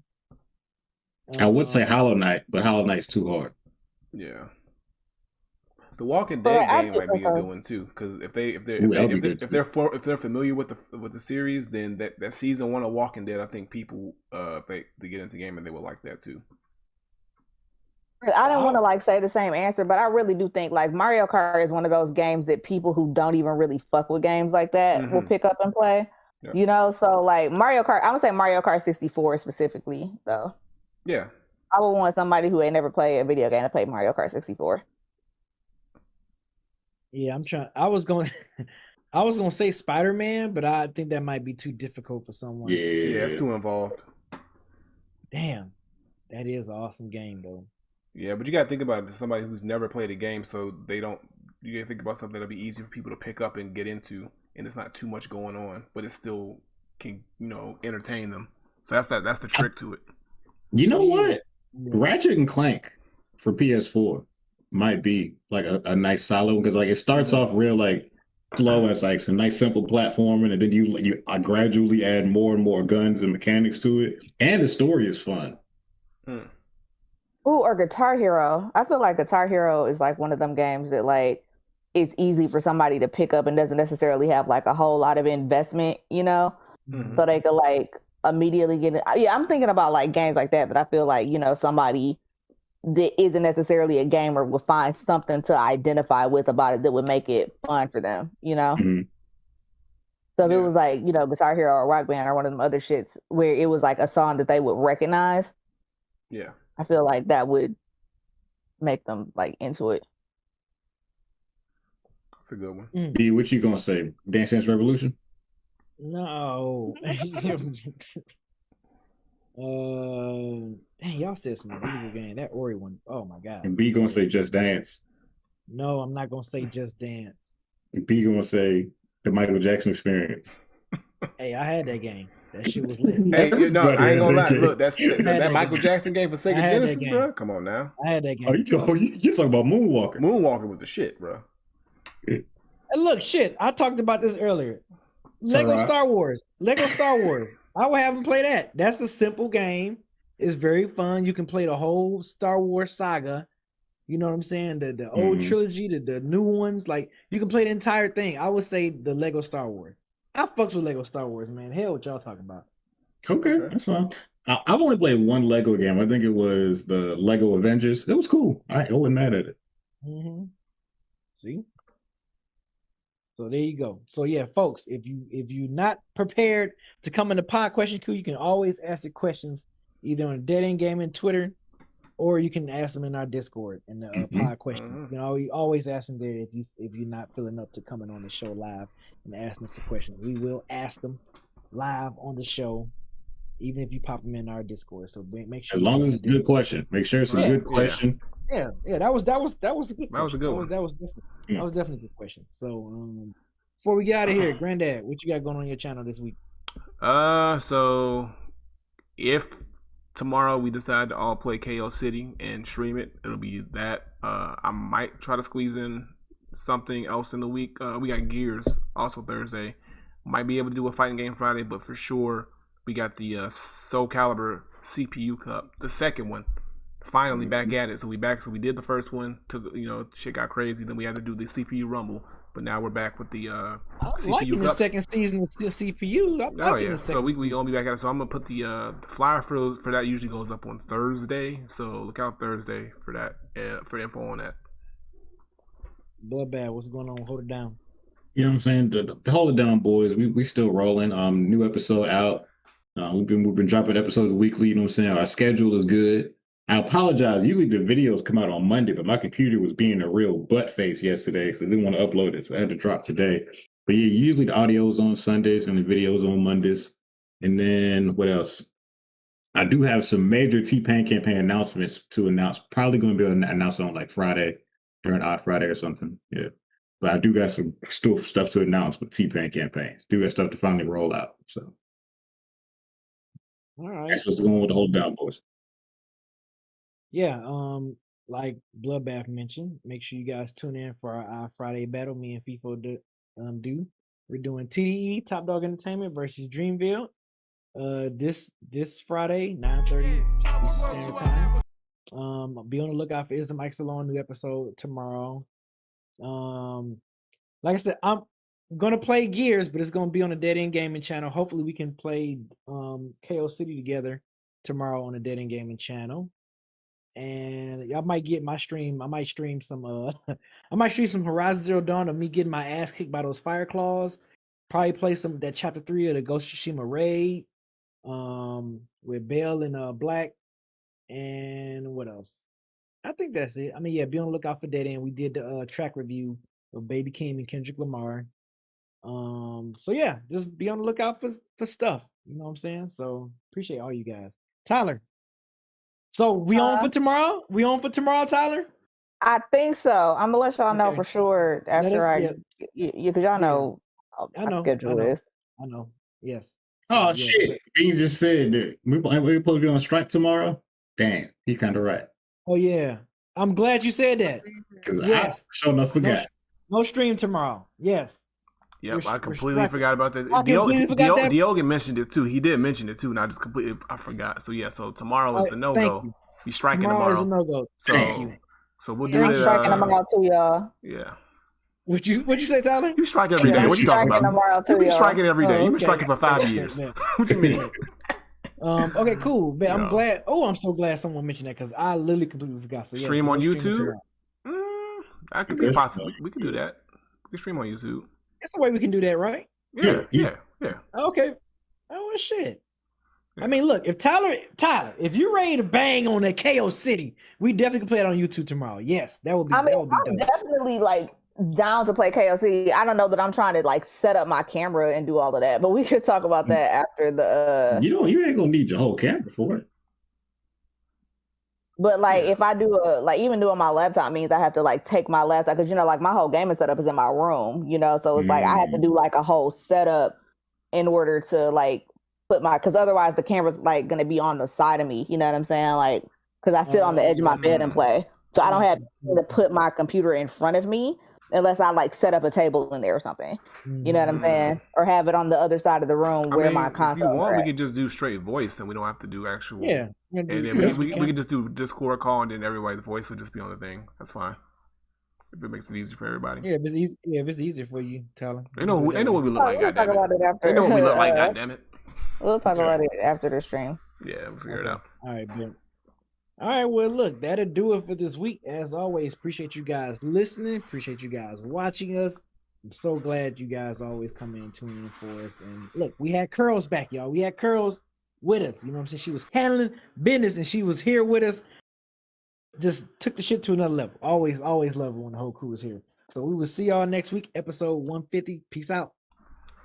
I would say Hollow Knight, but Hollow Knight's too hard. Yeah. The Walking Dead game might be a good one too, because if they're familiar with the series, then that season 1 of Walking Dead, I think people if they get into gaming, they will like that too. I didn't want to say the same answer, but I really do think like Mario Kart is one of those games that people who don't even really fuck with games like that will pick up and play. Yeah. So like Mario Kart, I would say Mario Kart 64 specifically though. Yeah. I would want somebody who ain't never played a video game to play Mario Kart 64. Yeah, I was going to say Spider-Man, but I think that might be too difficult for someone. Yeah, it's too involved. Damn. That is an awesome game though. Yeah, but you got to think about it, somebody who's never played a game, so you got to think about something that'll be easy for people to pick up and get into and it's not too much going on, but it still can entertain them. So that's the trick to it. You know what? Ratchet and Clank for PS4 might be like a nice solid one, because like it starts off real like slow as like some nice simple platforming, and then you gradually add more and more guns and mechanics to it, and the story is fun. Ooh, or Guitar Hero. I feel like Guitar Hero is like one of them games that like it's easy for somebody to pick up and doesn't necessarily have like a whole lot of investment, so they could like immediately get it. Yeah, I'm thinking about like games like that I feel like somebody that isn't necessarily a gamer would find something to identify with about it that would make it fun for them, Mm-hmm. So if it was like, Guitar Hero or Rock Band or one of them other shits where it was like a song that they would recognize, I feel like that would make them like into it. That's a good one. B, what you gonna say? Dance Dance Revolution? No. Dang, y'all said some illegal game. That Ori one. Oh my god. And B gonna say Just Dance. No, I'm not gonna say Just Dance. And B gonna say the Michael Jackson Experience. Hey, I had that game. That shit was lit. Hey, I ain't gonna lie. Look, that Michael Jackson game for Sega Genesis, bro. Come on now. I had that game. Oh, you talking about Moonwalker? Moonwalker was the shit, bro. And look, shit. I talked about this earlier. Lego Star Wars. I would have them play that. That's a simple game. It's very fun. You can play the whole Star Wars saga. You know what I'm saying? The old trilogy, the new ones. Like, you can play the entire thing. I would say the Lego Star Wars. I fucks with Lego Star Wars, man. Hell, what y'all talking about? Okay, that's fine. I've only played one Lego game. I think it was the Lego Avengers. It was cool. I wasn't mad at it. See? So there you go. So yeah, folks, if you're not prepared to come in the pod question queue, you can always ask your questions either on Dead End Gaming Twitter, or you can ask them in our Discord in the pod question. You know, you always ask them there if you're not feeling up to coming on the show live and asking us a question. We will ask them live on the show, even if you pop them in our Discord. So make sure. As long as it's a good question, make sure it's a good question. Yeah, that was a good question. That was a good one. That was definitely a good question. So before we get out of here, Granddad, what you got going on your channel this week? So if tomorrow we decide to all play KO City and stream it, it'll be that. I might try to squeeze in something else in the week. We got Gears also Thursday. Might be able to do a fighting game Friday, but for sure we got the Soul Calibur CPU Cup, the second one. Finally back at it. So we did the first one, shit got crazy, then we had to do the CPU Rumble, but now we're back with the CPU liking Cup. The second season of CPU. So we gonna be back at it. So I'm gonna put the flyer for that usually goes up on Thursday, so look out Thursday for that, for info on that. Bloodbath, what's going on? Hold it down. You know what I'm saying? To hold it down, boys. We still rolling. New episode out. We've been dropping episodes weekly. You know what I'm saying? Our schedule is good. I apologize. Usually the videos come out on Monday, but my computer was being a real butt face yesterday, so I didn't want to upload it, so I had to drop today. But yeah, usually the audio's on Sundays and the videos on Mondays. And then what else? I do have some major T-Pain campaign announcements to announce. Probably going to be announced on like Friday, during Odd Friday or something. Yeah. But I do got some stuff to announce with T-Pain campaigns. Do got stuff to finally roll out. So all right. That's what's going with the Hold Down, boys. Yeah, like Bloodbath mentioned, make sure you guys tune in for our Friday battle. Me and FIFO do. We're doing TDE Top Dog Entertainment versus Dreamville. This Friday, 9:30 Eastern Standard Time. Be on the lookout for Is the Mike Salon new episode tomorrow. Like I said, I'm gonna play Gears, but it's gonna be on the Dead End Gaming channel. Hopefully, we can play KO City together tomorrow on the Dead End Gaming channel. And y'all might get my stream. I might stream some Horizon Zero Dawn of me getting my ass kicked by those fire claws. Probably play some that chapter 3 of the Ghost of Tsushima raid. With Bell and Black. And what else? I think that's it. I mean, yeah, be on the lookout for Dead End. We did the track review of Baby Kim and Kendrick Lamar. So yeah, just be on the lookout for stuff. You know what I'm saying? So appreciate all you guys. Tyler. So we on for tomorrow? We on for tomorrow, Tyler? I think so. I'm gonna let y'all know for sure after because y'all know I my know. schedule is. I know. Yes. Oh yeah, shit! He just said that we supposed to be on strike tomorrow. Damn, he kind of right. Oh yeah, I'm glad you said that. Because Yes. I sure enough forgot. No stream tomorrow. Yes. Yep, I completely forgot about that. I completely forgot that. Diogen mentioned it too. He did mention it too, and I forgot. So yeah, so tomorrow is the no-go. He's striking tomorrow. Is a no-go. So we'll do I'm it. striking tomorrow too, y'all. Yeah. What'd you say, Tyler? You strike every day. What you talking about? Tomorrow too, You've been striking every day. You've been striking for 5 years. What you mean? Okay, cool. Man, I'm glad. Oh, I'm so glad someone mentioned that because I literally completely forgot. So stream on YouTube. That could be possible. We could do that. We can stream on YouTube. That's the way we can do that, right? Yeah. Okay. Oh well, shit. Yeah. I mean, look, if Tyler, if you're ready to bang on that KO City, we definitely can play it on YouTube tomorrow. Yes, that would be. I'm definitely like down to play KOC. I don't know that I'm trying to like set up my camera and do all of that, but we could talk about that after the. You ain't gonna need your whole camera for it. But like if I do even doing my laptop means I have to like take my laptop because like my whole gaming setup is in my room, so it's like I have to do like a whole setup in order to like put because otherwise the camera's like gonna be on the side of me, you know what I'm saying? Like because I sit on the edge of my bed and play, so I don't have to put my computer in front of me unless I like set up a table in there or something. You know what I'm saying? Or have it on the other side of the room where my console. If you want, we can just do straight voice and we don't have to do actual. Yeah. And then we can just do Discord call and then everybody's voice would just be on the thing. That's fine. If it makes it easy for everybody. Yeah, if it's easier for you, Tyler. They know what we look like, goddammit. They know what we look like, goddammit. We'll talk about it after the stream. Yeah, we'll figure it out. All right, Ben. All right, well, look, that'll do it for this week. As always, appreciate you guys listening. Appreciate you guys watching us. I'm so glad you guys always come in and tune in for us. And look, we had Curls back, y'all. We had Curls with us. You know what I'm saying? She was handling business and she was here with us. Just took the shit to another level. Always love it when the whole crew is here. So we will see y'all next week, episode 150. Peace out.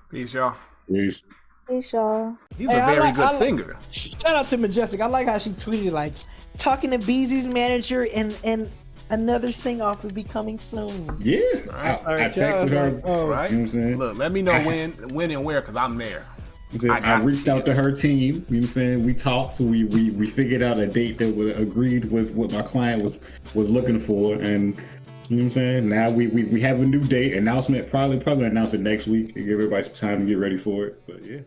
Peace, y'all. Peace. Peace, y'all. He's a very good singer. Shout out to Majestic. I like how she tweeted like, talking to Beezy's manager and another sing-off will be coming soon. Yeah. I texted her. Right. You know what I'm saying? Look, let me know when and where, because I'm there. I reached out to her team, you know what I'm saying? We talked, so we figured out a date that would agreed with what my client was looking for, and you know what I'm saying? Now we have a new date announcement, probably announce it next week and give everybody some time to get ready for it. But yeah.